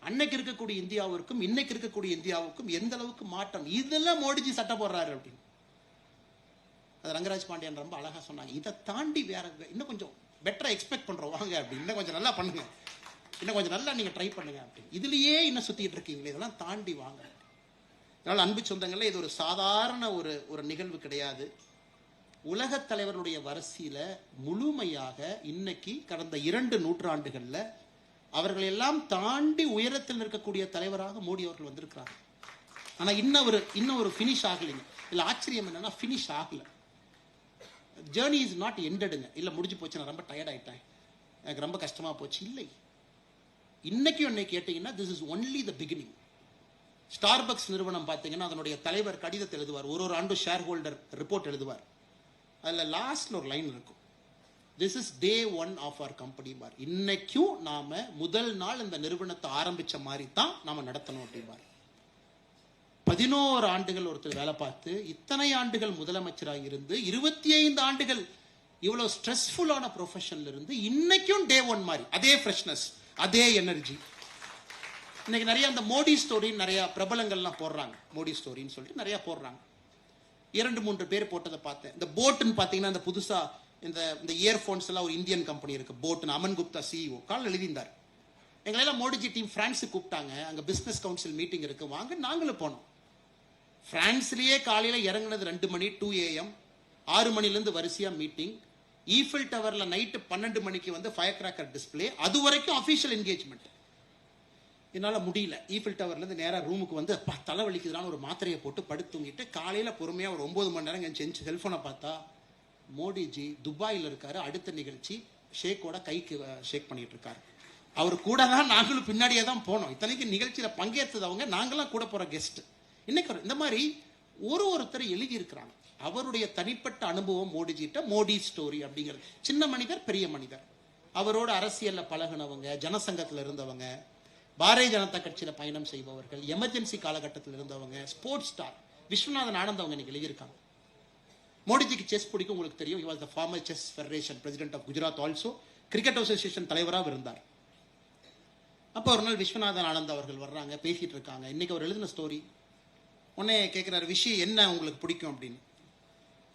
அன்னைக்கு இருக்கக்கூடிய இந்தியாவிற்கும் இன்னைக்கு இருக்கக்கூடிய இந்தியாவுக்கும் எந்த அளவுக்கு மாற்றம். இதெல்லாம் மோடிஜி சட்டை போடுறாரு அப்படின்னு அது ரங்கராஜ் பாண்டியன் ரொம்ப அழகா சொன்னாங்க. இதை தாண்டி வேற இன்னும் கொஞ்சம் பெட்டரா எக்ஸ்பெக்ட் பண்றோம் வாங்க அப்படி, இன்னும் கொஞ்சம் நல்லா பண்ணுங்க, இன்னும் கொஞ்சம் நல்லா நீங்க ட்ரை பண்ணுங்க அப்படின்னு. இதுலயே இன்னும் சுத்திட்டு இருக்கீங்களே, இதெல்லாம் தாண்டி வாங்க. அதனால அன்பு சொந்தங்கள்ல இது ஒரு சாதாரண ஒரு நிகழ்வு கிடையாது. உலக தலைவருடைய வரிசையில முழுமையாக இன்னைக்கு கடந்த 2 நூற்றாண்டுகள்ல அவர்கள் எல்லாம் தாண்டி உயரத்தில் இருக்கக்கூடிய தலைவராக மோடி அவர்கள் வந்திருக்கிறார். ஆனா இன்னும் ஒரு பினிஷ் ஆகலைங்க. இல்ல ஆச்சரியம் என்னன்னா பினிஷ் ஆகல. ஜேர்னி இஸ் நாட் எண்டடுங்க. இல்ல முடிஞ்சு போச்சு, நான் ரொம்ப டயர்ட் ஆயிட்டேன், எனக்கு ரொம்ப கஷ்டமா போச்சு, இல்லை. இன்னைக்கும் என்னை கேட்டீங்கன்னா this is only the beginning. Starbucks நிறுவனம் பார்த்தீங்கன்னா அதனுடைய தலைவர் கடிதத்தை எழுதுவார், ஒரு ஆண்டு ஷேர் ஹோல்டர் ரிப்போர்ட் எழுதுவார். அதுல லாஸ்ட்ல ஒரு லைன் இருக்கும், this is day 1 of our company bar. இன்னைக்கும் நாம முதல் நாள் இந்த நிறுவனத்தை ஆரம்பிச்ச மாதிரி தான் நாம நடத்தணும் அப்படின்பார். 11 ஆண்டுகள் ஒருத்தர் வேலை பார்த்து, இத்தனை ஆண்டுகள் முதலமைச்சராக இருந்து, 25 ஆண்டுகள் இவ்வளவு ஸ்ட்ரெஸ்ஃபுல்லான ப்ரொஃபஷன்ல இருந்து இன்னைக்கும் டே 1 மாதிரி அதே ஃப்ரெஷ்னஸ், அதே எனர்ஜி. இன்னைக்கு நிறைய அந்த மோடி ஸ்டோரின்னு நிறைய பிரபலங்கள்லாம் போடுறாங்க. மோடி ஸ்டோரின்னு சொல்லிட்டு நிறைய போடுறாங்க. 2-3 பேர் போட்டதை பார்த்தேன். இந்த போட்டுன்னு பார்த்தீங்கன்னா இந்த புதுசா இந்த இயர்போன்ஸ் எல்லாம் ஒரு இந்தியன் கம்பெனி இருக்கு, போட்டுன்னு. அமன் குப்தா சிஇஓ கால் எழுதியிருந்தார், எங்களெல்லாம் மோடிஜி டீம் பிரான்ஸுக்கு கூப்பிட்டாங்க, அங்க பிசினஸ் கவுன்சில் மீட்டிங் இருக்கு வாங்க. நாங்களும் போனோம். பிரான்ஸ்லயே காலையில இறங்குனது 2 மணி 2 AM, 6 மணிலேருந்து வரிசையா மீட்டிங். ஈஃபில் டவர்ல நைட்டு 12 மணிக்கு ஃபயர் கிராக்கர் டிஸ்பிளே. அது வரைக்கும் அபிஷியல் என்கேஜ்மெண்ட். என்னால முடியல. ஈஃபில் டவர்ல இருந்து நேரா ரூமுக்கு தலைவலிக்குதுன்னு ஒரு மாத்திரையை போட்டு படுத்து தூங்கிட்டு காலையில பொறுமையா ஒரு 9 மணி நேரம் செஞ்சு செல்போனை பார்த்தா மோடிஜி துபாயில் இருக்காரு. அடுத்த நிகழ்ச்சி ஷேக்கோட கைக்கு ஷேக் பண்ணிட்டு இருக்காரு. அவர் கூட தான் நாங்களும் பின்னாடியே தான் போனோம். இத்தனைக்கு நிகழ்ச்சியில பங்கேற்றவங்க நாங்களாம் கூட போற கெஸ்ட். இன்னைக்கு இந்த மாதிரி ஒருத்தர் எழுதி இருக்கிறாங்க அவருடைய தனிப்பட்ட அனுபவம் மோடிஜிட்ட. மோடி ஸ்டோரி அப்படிங்கிறது. சின்ன மனிதர், பெரிய மனிதர், அவரோட அரசியல்ல பழகினவங்க, ஜனசங்கத்தில் இருந்தவங்க, பாரதிய ஜனதா கட்சியில பயணம் செய்பவர்கள், எமர்ஜென்சி காலகட்டத்தில் இருந்தவங்க, ஸ்போர்ட்ஸ் ஸ்டார் விஸ்வநாதன் ஆனந்த் அவங்க இன்னைக்கு எழுதியிருக்காங்க. மோடிஜிக்கு செஸ் பிடிக்கும், உங்களுக்கு தெரியும். he was the former chess federation president of Gujarat also, cricket association தலைவராக இருந்தார். அப்போ ஒரு நாள் விஸ்வநாதன் ஆனந்த் அவர்கள் வர்றாங்க, பேசிட்டு இருக்காங்க. இன்னைக்கு அவர் எழுதின ஸ்டோரி. உடனே கேட்கிறாரு, விஷயம் என்ன உங்களுக்கு பிடிக்கும் அப்படின்னு.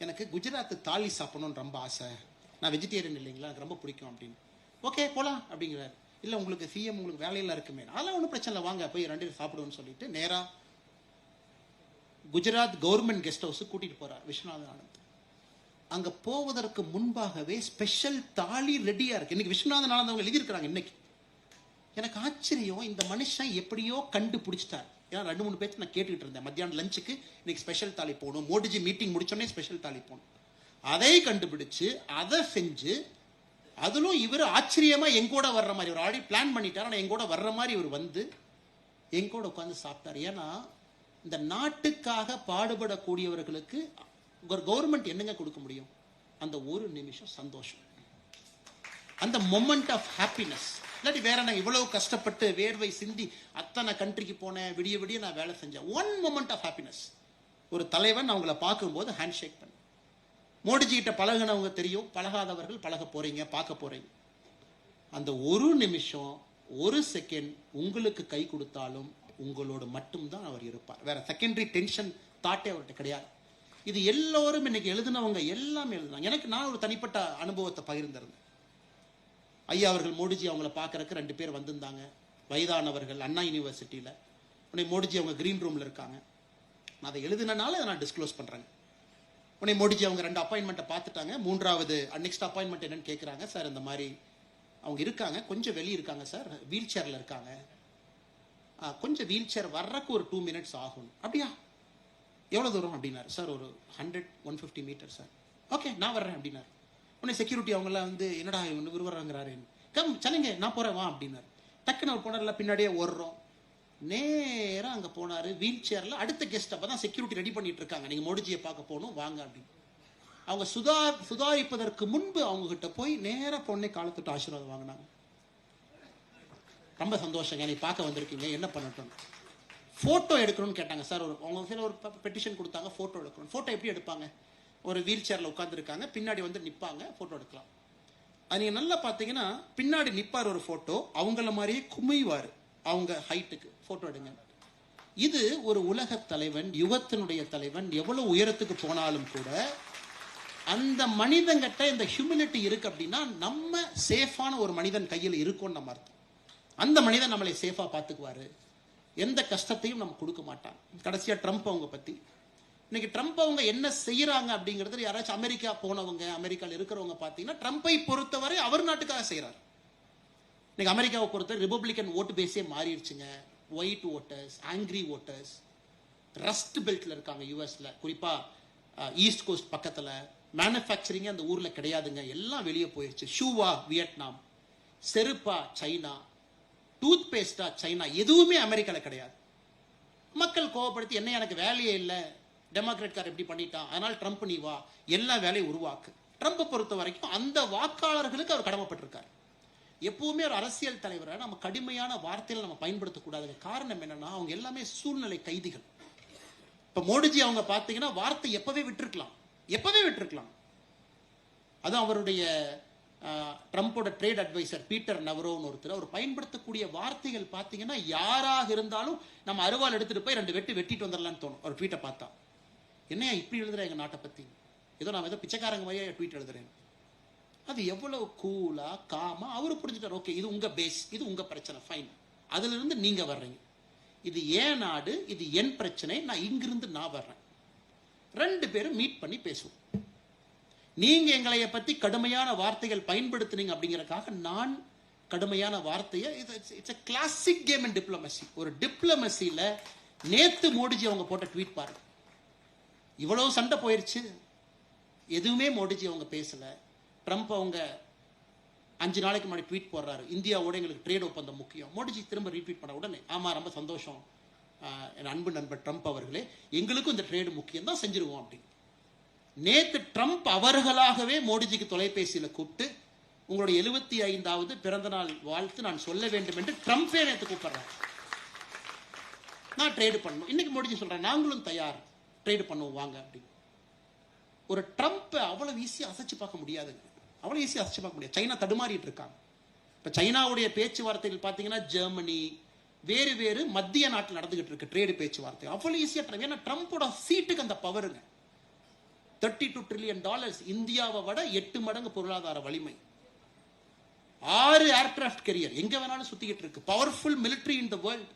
எனக்கு குஜராத் தாலி சாப்பிடணும்னு ரொம்ப ஆசை, நான் வெஜிடேரியன் இல்லைங்களா, எனக்கு ரொம்ப பிடிக்கும் அப்படின்னு. ஓகே போலாம் அப்படிங்கிறாரு. இல்லை உங்களுக்கு சிஎம் உங்களுக்கு வேலையெல்லாம் இருக்குமே. அதெல்லாம் ஒன்றும் பிரச்சனை இல்லை, வாங்க போய் 2 சாப்பிடுவோம்னு சொல்லிட்டு நேரா குஜராத் கவர்மெண்ட் கெஸ்ட் ஹவுஸ் கூட்டிட்டு போறார் விஸ்வநாதன் ஆனந்த். அங்க போவதற்கு முன்பாகவே ஸ்பெஷல் தாலி ரெடியா இருக்கு. இன்னைக்கு விஸ்வநாதன் ஆனந்த் அவங்க எழுதியிருக்கிறாங்க. இன்னைக்கு எனக்கு ஆச்சரியம், இந்த மனுஷன் எப்படியோ கண்டுபிடிச்சிட்டார். ஏன்னா 2-3 பேச்சு நான் கேட்டுக்கிட்டு இருந்தேன். மத்தியானம் லஞ்சுக்கு இன்னைக்கு ஸ்பெஷல் தாலி போகணும், மோடிஜி மீட்டிங் முடிச்சோடனே ஸ்பெஷல் தாலி போகணும். அதை கண்டுபிடிச்சு அதை செஞ்சு, அதிலும் இவர் ஆச்சரியமா எங்கூட வர்ற மாதிரி ஒரு ஆல்ரெடி பிளான் பண்ணிட்டார். ஆனால் எங்கூட வர்ற மாதிரி இவர் எங்கூட உட்காந்து சாப்பிட்டார். ஏன்னா இந்த நாட்டுக்காக பாடுபடக்கூடியவர்களுக்கு ஒரு கவர்மெண்ட் என்னங்க கொடுக்க முடியும்? அந்த ஒரு நிமிஷம் சந்தோஷம், அந்த மொமெண்ட் ஆஃப் ஹாப்பினஸ். இல்லாட்டி வேற நான் இவ்வளவு கஷ்டப்பட்டு வேர்வை சிந்தி அத்தனை கண்ட்ரிக்கு போனேன், விடிய விடிய நான் வேலை செஞ்சேன். One moment of happiness. ஒரு தலைவன் அவங்கள பார்க்கும்போது ஹேண்ட் ஷேக் பண்ணு. மோடிஜி கிட்ட பழகினவங்க தெரியும், பழகாதவர்கள் பழக போறீங்க, பார்க்க போறீங்க. அந்த ஒரு நிமிஷம், ஒரு செகண்ட் உங்களுக்கு கை கொடுத்தாலும் உங்களோடு மட்டும்தான் அவர் இருப்பார். வேற செகண்டரி டென்ஷன் தாட்டே அவர்கிட்ட கிடையாது. இது எல்லோரும் இன்னைக்கு எழுதினவங்க எல்லாமே எழுதுனாங்க. எனக்கு நான் ஒரு தனிப்பட்ட அனுபவத்தை பகிர்ந்திருந்தேன். ஐயா அவர்கள் மோடிஜி அவங்கள பார்க்கறதுக்கு 2 பேர் வந்திருந்தாங்க, வயதானவர்கள், அண்ணா யூனிவர்சிட்டியில். உடனே மோடிஜி அவங்க கிரீன் ரூமில் இருக்காங்க. நான் அதை எழுதினால அதை நான் டிஸ்க்ளோஸ் பண்ணுறேங்க. உடனே மோடிஜி அவங்க 2 அப்பாயின்மெண்ட்டை பார்த்துட்டாங்க. 3வது நெக்ஸ்ட் அப்பாயின்மெண்ட் என்னன்னு கேட்குறாங்க. சார் இந்த மாதிரி அவங்க இருக்காங்க, கொஞ்சம் வெளியே இருக்காங்க சார், வீல் சேரில் இருக்காங்க, கொஞ்சம் வீல் சேர் வர்றக்கு ஒரு 2 மினிட்ஸ் ஆகும். அப்படியா, எவ்வளோ தூரம் அப்படின்னாரு. சார் ஒரு 100-150 மீட்டர் சார். ஓகே நான் வர்றேன் அப்படின்னாரு. உடனே செக்யூரிட்டி அவங்களாம் வந்து என்னடா இவனு விரும்புறாங்கிறாரு, கம் சனிங்க நான் போகிறேன் வா அப்படின்னாரு. டக்குன்னு அவர் போனார்ல, பின்னாடியே ஓடுறோம். நேராக அங்கே போனார் வீல் சேரில். அடுத்த கெஸ்ட் அப்போ தான் செக்யூரிட்டி ரெடி பண்ணிட்டு இருக்காங்க, நீங்கள் மோடிஜியை பார்க்க போகணும் வாங்க அப்படின்னு. அவங்க சுதாரிப்பதற்கு முன்பு அவங்க கிட்ட போய் நேராக பொண்ணை காலத்துட்டு ஆசீர்வாதம் வாங்கினாங்க. ரொம்ப சந்தோஷங்க, நீ பார்க்க வந்திருக்கீங்க, என்ன பண்ணட்டும். ஃபோட்டோ எடுக்கணும்னு கேட்டாங்க சார். அவங்க சில ஒரு பெட்டிஷன் கொடுத்தாங்க, ஃபோட்டோ எடுக்கணும். ஃபோட்டோ எப்படி எடுப்பாங்க? ஒரு வீல் சேரில் உட்காந்துருக்காங்க, பின்னாடி வந்து நிற்பாங்க, ஃபோட்டோ எடுக்கலாம். அது நீங்கள் நல்லா பார்த்தீங்கன்னா பின்னாடி நிற்பார் ஒரு ஃபோட்டோ, அவங்கள மாதிரியே குமிவார் அவங்க ஹைட்டுக்கு, ஃபோட்டோ எடுங்க. இது ஒரு உலக தலைவன், யுகத்தினுடைய தலைவன், எவ்வளவு உயரத்துக்கு போனாலும் கூட அந்த மனிதங்கிட்ட இந்த ஹியூமிலிட்டி இருக்கு அப்படின்னா நம்ம சேஃபான ஒரு மனிதன் கையில் இருக்கும்னு நம்ம அர்த்தம். அந்த மனிதன் நம்மளை சேஃபா பார்த்துக்குவாரு, எந்த கஷ்டத்தையும் நம்ம கொடுக்க மாட்டான். கடைசியா ட்ரம்ப் அவங்க பத்தி, இன்னைக்கு ட்ரம்ப் அவங்க என்ன செய்யறாங்க அப்படிங்கிறது, யாராச்சும் அமெரிக்கா போனவங்க, அமெரிக்காவில் இருக்கிறவங்க பார்த்தீங்கன்னா ட்ரம்ப்பை பொறுத்தவரை அவர் நாட்டுக்காக செய்யறாரு. இன்னைக்கு அமெரிக்காவை பொறுத்தவரை ரிபப்ளிகன் ஓட்டு பேஸே மாறிடுச்சுங்க. White voters, angry voters, rust பெல்ட்ல இருக்காங்க யூஎஸ்ல, குறிப்பா ஈஸ்ட் கோஸ்ட் பக்கத்துல. மேனுஃபேக்சரிங் அந்த ஊர்ல கிடையாதுங்க, எல்லாம் வெளியே போயிடுச்சு. ஷூவா வியட்நாம், செருப்பா சைனா, டூத் பேஸ்டா சைனா, எதுவுமே அமெரிக்கால கிடையாது. மக்கள் கோவப்படுத்தி என்ன எனக்கு வேலையே இல்லை, டெமோக்ராட் கார் எப்படி பண்ணிட்டான், அதனால ட்ரம்ப் நீ வா, எல்லா வேலையும் உருவாக்கு. ட்ரம்ப் பொறுத்த வரைக்கும் அந்த வாக்காளர்களுக்கு அவர் கடமைப்பட்டிருக்கார். எப்பவுமே ஒரு அரசியல் தலைவரை நம்ம கடுமையான வார்த்தையில் நம்ம பயன்படுத்தக்கூடாது. காரணம் என்னன்னா அவங்க எல்லாமே சூழ்நிலை கைதிகள். இப்ப மோடிஜி அவங்க பார்த்தீங்கன்னா வார்த்தை எப்பவே விட்டுருக்கலாம். அது அவருடைய ட்ரம்போட ட்ரேட் அட்வைசர் பீட்டர் நவரோன்னு ஒருத்தர், அவர் பயன்படுத்தக்கூடிய வார்த்தைகள் பார்த்தீங்கன்னா யாராக இருந்தாலும் நம்ம அருவாள் எடுத்துட்டு போய் 2 வெட்டிட்டு வந்துடலான்னு தோணும். ஒரு ட்வீட்டை பார்த்தா, என்னையா இப்படி எழுதுறேன் எங்க நாட்டை பத்தி, ஏதோ நான் ஏதோ பிச்சைக்காரங்க மாதிரியே ட்வீட் எழுதுறேன். அது எவ்வளவு கூலா காமா அவரு புரிஞ்சுட்டார். ஓகே இது உங்க பேஸ், இது உங்க பிரச்சனை, ஃபைன், அதுல இருந்து நீங்க வர்றீங்க, இது ஏன் நாடு, இது என் பிரச்சனை, நான் இங்கிருந்து நான் வர்றேன். 2 பேரும் மீட் பண்ணி பேசுவோம். நீங்க எங்களைய பத்தி கடுமையான வார்த்தைகள் பயன்படுத்தினீங்க அப்படிங்கறதுக்காக நான் கடுமையான வார்த்தையை, it's a classic game in diplomacy. ஒரு டிப்ளமசில நேத்து மோடிஜி அவங்க போட்ட ட்வீட் பாருங்க, இவ்வளவு சண்டை போயிருச்சு, எதுவுமே மோடிஜி அவங்க பேசல. ட்ரம்ப் அவங்க 5 நாளைக்கு முன்னாடி ட்வீட் போடுறாரு, இந்தியாவோட எங்களுக்கு ட்ரேட் ஒப்பந்தம் முக்கியம். மோடிஜி திரும்ப ரீட்வீட் பண்ண உடனே, ஆமா ரொம்ப சந்தோஷம் என் அன்பு நண்பர் ட்ரம்ப் அவர்களே, எங்களுக்கும் இந்த ட்ரேடு முக்கியம் தான், செஞ்சிருவோம் அப்படின்னு. நேத்து ட்ரம்ப் அவர்களாகவே மோடிஜிக்கு தொலைபேசியில கூப்பிட்டு உங்களுடைய 75வது பிறந்த நாள் வாழ்த்து நான் சொல்ல வேண்டும் என்று ட்ரம்பே நேத்து கூப்பிடுறாரு. நான் ட்ரேடு பண்ணணும். இன்னைக்கு மோடிஜி சொல்றேன் நாங்களும் தயார், ட்ரேடு பண்ணுவோம் வாங்க அப்படின்னு. ஒரு ட்ரம்ப் அவ்வளவு ஈஸியா அசைச்சு பார்க்க முடியாதுங்க, அவ்வளவு ஈஸியா அசைச்சு பார்க்க முடியாது. சைனா தடுமாறிட்டு இருக்காங்க. இப்ப சைனாவுடைய பேச்சுவார்த்தைகள் பாத்தீங்கன்னா ஜெர்மனி, வேறு மத்திய நாட்டில் நடந்துகிட்டு இருக்கு ட்ரேடு பேச்சுவார்த்தை. அவ்வளவு ஈஸியா, ஏன்னா ட்ரம்போட சீட்டுக்கு அந்த பவருங்க. $32 trillion, இந்தியாவை விட 8 மடங்கு பொருளாதார வலிமை, 6 ஏர்கிராஃப்ட் கேரியர் எங்க வேணாலும் சுத்திக்கிட்டு இருக்கு, powerful military in the world.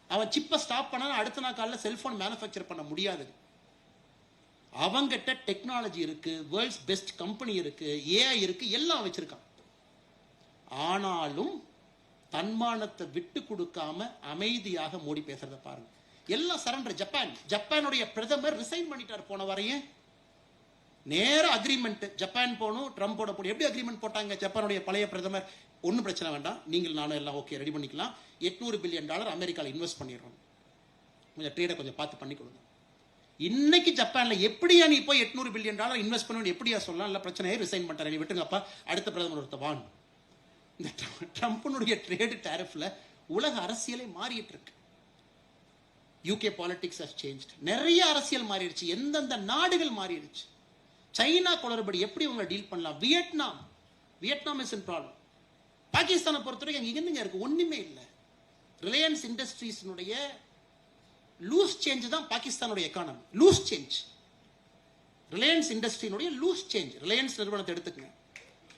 அவன் சிப்பை ஸ்டாப் பண்ணா அடுத்த நாள் காலையில் செல்போன் மேனுஃபேக்சர் பண்ண முடியாது. அவங்கிட்ட டெக்னாலஜி இருக்கு, வேர்ல்ட்ஸ் பெஸ்ட் கம்பெனி இருக்கு, ஏஐ இருக்கு, எல்லாம் வச்சிருக்கான். ஆனாலும் தன்மானத்தை விட்டு கொடுக்காம அமைதியாக மோடி பேசுறத பாருங்க. எல்லாம் சரண்டர். ஜப்பானுடைய பிரதமர் ரிசைன் பண்ணிட்டார் போன வரையும். நேர அக்ரிமெண்ட் ஜப்பான் போனும் ட்ரம்போட போடும். எப்படி அக்ரிமெண்ட் போட்டாங்க? ஜப்பானுடைய பழைய பிரதமர், ஒன்றும் பிரச்சனை வேண்டாம், நீங்கள் நானும் எல்லாம் ஓகே ரெடி பண்ணிக்கலாம், $800 பில்லியன் அமெரிக்காவில் இன்வெஸ்ட் பண்ணிடுறோம், கொஞ்சம் ட்ரேடை கொஞ்சம் பார்த்து பண்ணி கொடுங்க. இன்னைக்கு ஜப்பான்ல எப்படியா நீ போய் $800 பில்லியன் இன்வெஸ்ட் பண்ணணும் எப்படியா சொல்லலாம்? இல்ல பிரச்சனையே ரிசைன் பண்ணிட்டாரு, நீ விட்டுங்கப்பா, அடுத்த பிரதமர் ஒருத்த வான். இந்த ட்ரம்ப்னுடைய ட்ரேடு டாரிஃப்ல உலக அரசியலை மாறிட்டு இருக்கு. UK politics has changed. நிறைய அரசியல் மாறிடுச்சு, எந்தெந்த நாடுகள் மாறிடுச்சு. சைனா குளறுபடி எப்படி உங்களை டீல் பண்ணலாம்? Vietnam is in problem. பாகிஸ்தானை பொறுத்தவரைக்கும் இங்க என்னங்க இருக்கு? ஒண்ணுமே இல்லை. ரிலையன்ஸ் இண்டஸ்ட்ரீஸ்னுடைய லூஸ் சேஞ்ச் தான் பாகிஸ்தானுடைய எக்கானமி. Loose change. ரிலையன்ஸ் இண்டஸ்ட்ரியினுடைய லூஸ் சேஞ்ச். ரிலையன்ஸ் நிறுவனத்தை எடுத்துக்கங்க.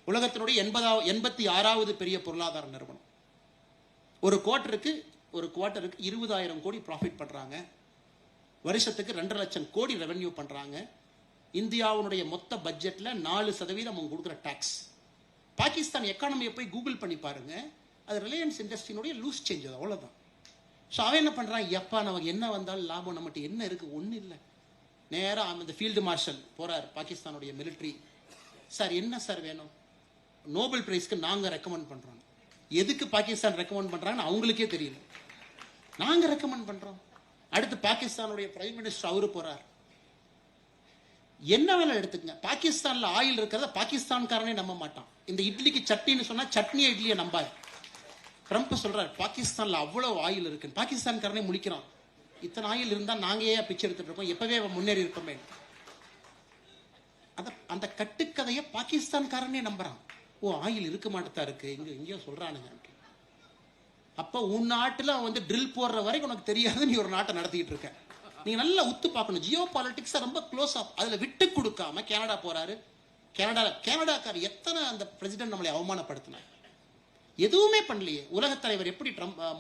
உலகத்தினுடைய 86வது பெரிய பொருளாதார நிறுவனம். ஒரு குவார்ட்டருக்கு 20,000 கோடி ப்ராஃபிட் பண்றாங்க. வருஷத்துக்கு 2.5 லட்சம் கோடி ரெவென்யூ பண்றாங்க. இந்தியாவுடைய மொத்த பட்ஜெட்ல 4% அவங்க கொடுக்குற டாக்ஸ். பாகிஸ்தான் எக்கானமியை போய் கூகுள் பண்ணி பாருங்க. அது ரிலையன்ஸ் இண்டஸ்ட்ரியினுடைய லூஸ் சேஞ்ச். அது அவ்வளவுதான். ஸோ அவன் என்ன பண்றான், எப்பா நமக்கு என்ன வந்தாலும் லாபம், நம்மகிட்ட என்ன இருக்கு, ஒன்றும் இல்லை. நேராக அந்த ஃபீல்டு மார்ஷல் போறார் பாகிஸ்தானுடைய மிலிட்ரி. சார் என்ன சார் வேணும்? நோபல் பிரைஸ்க்கு நாங்க ரெக்கமெண்ட் பண்றோம். எதுக்கு பாகிஸ்தான் ரெக்கமெண்ட் பண்றாங்கன்னு அவங்களுக்கே தெரியல. நாங்க ரெக்கமெண்ட் பண்றோம். அடுத்து பாகிஸ்தானுடைய பிரைம் மினிஸ்டர் அவரு போறார். என்ன வேலை எடுத்துக்கங்க, பாகிஸ்தான்ல ஆயில் இருக்கிறத பாகிஸ்தான்காரனே நம்ப மாட்டான். இந்த இட்லிக்கு சட்னின்னு சொன்னா சட்னியை இட்லியை நம்பாது. ட்ரம்ப் சொல்றார் பாகிஸ்தான்ல அவ்வளவு ஆயில் இருக்கு. பாகிஸ்தான்காரனே முழிக்கிறான். இத்தனை ஆயில் இருந்தா நாங்க ஏன் பிச்சை எடுத்துட்டு இருக்கோம், எப்பவே முன்னேறி இருப்போமே. அந்த கட்டுக்கதையை பாகிஸ்தான்காரனே நம்புறான். ஓ ஆயில் இருக்க மாட்டதா இருக்கு, எங்கேயோ சொல்றானுங்க. அப்ப உன் நாட்டுல வந்து ட்ரில் போடுற வரைக்கும் உனக்கு தெரியாது, நீ ஒரு நாட்டை நடத்திட்டு இருக்க. நீங்க நல்லா உத்து பார்க்கணும். ஜியோ பாலிடிக்ஸ் ரொம்ப க்ளோஸ் ஆஃப். அதுல விட்டு கொடுக்காம கனடா போறாரு. கனடாக்கார் எத்தனை அந்த பிரசிடென்ட் நம்மளை அவமானப்படுத்தினார். எதுவுமே பண்ணலையே. உலக தலைவர் எப்படி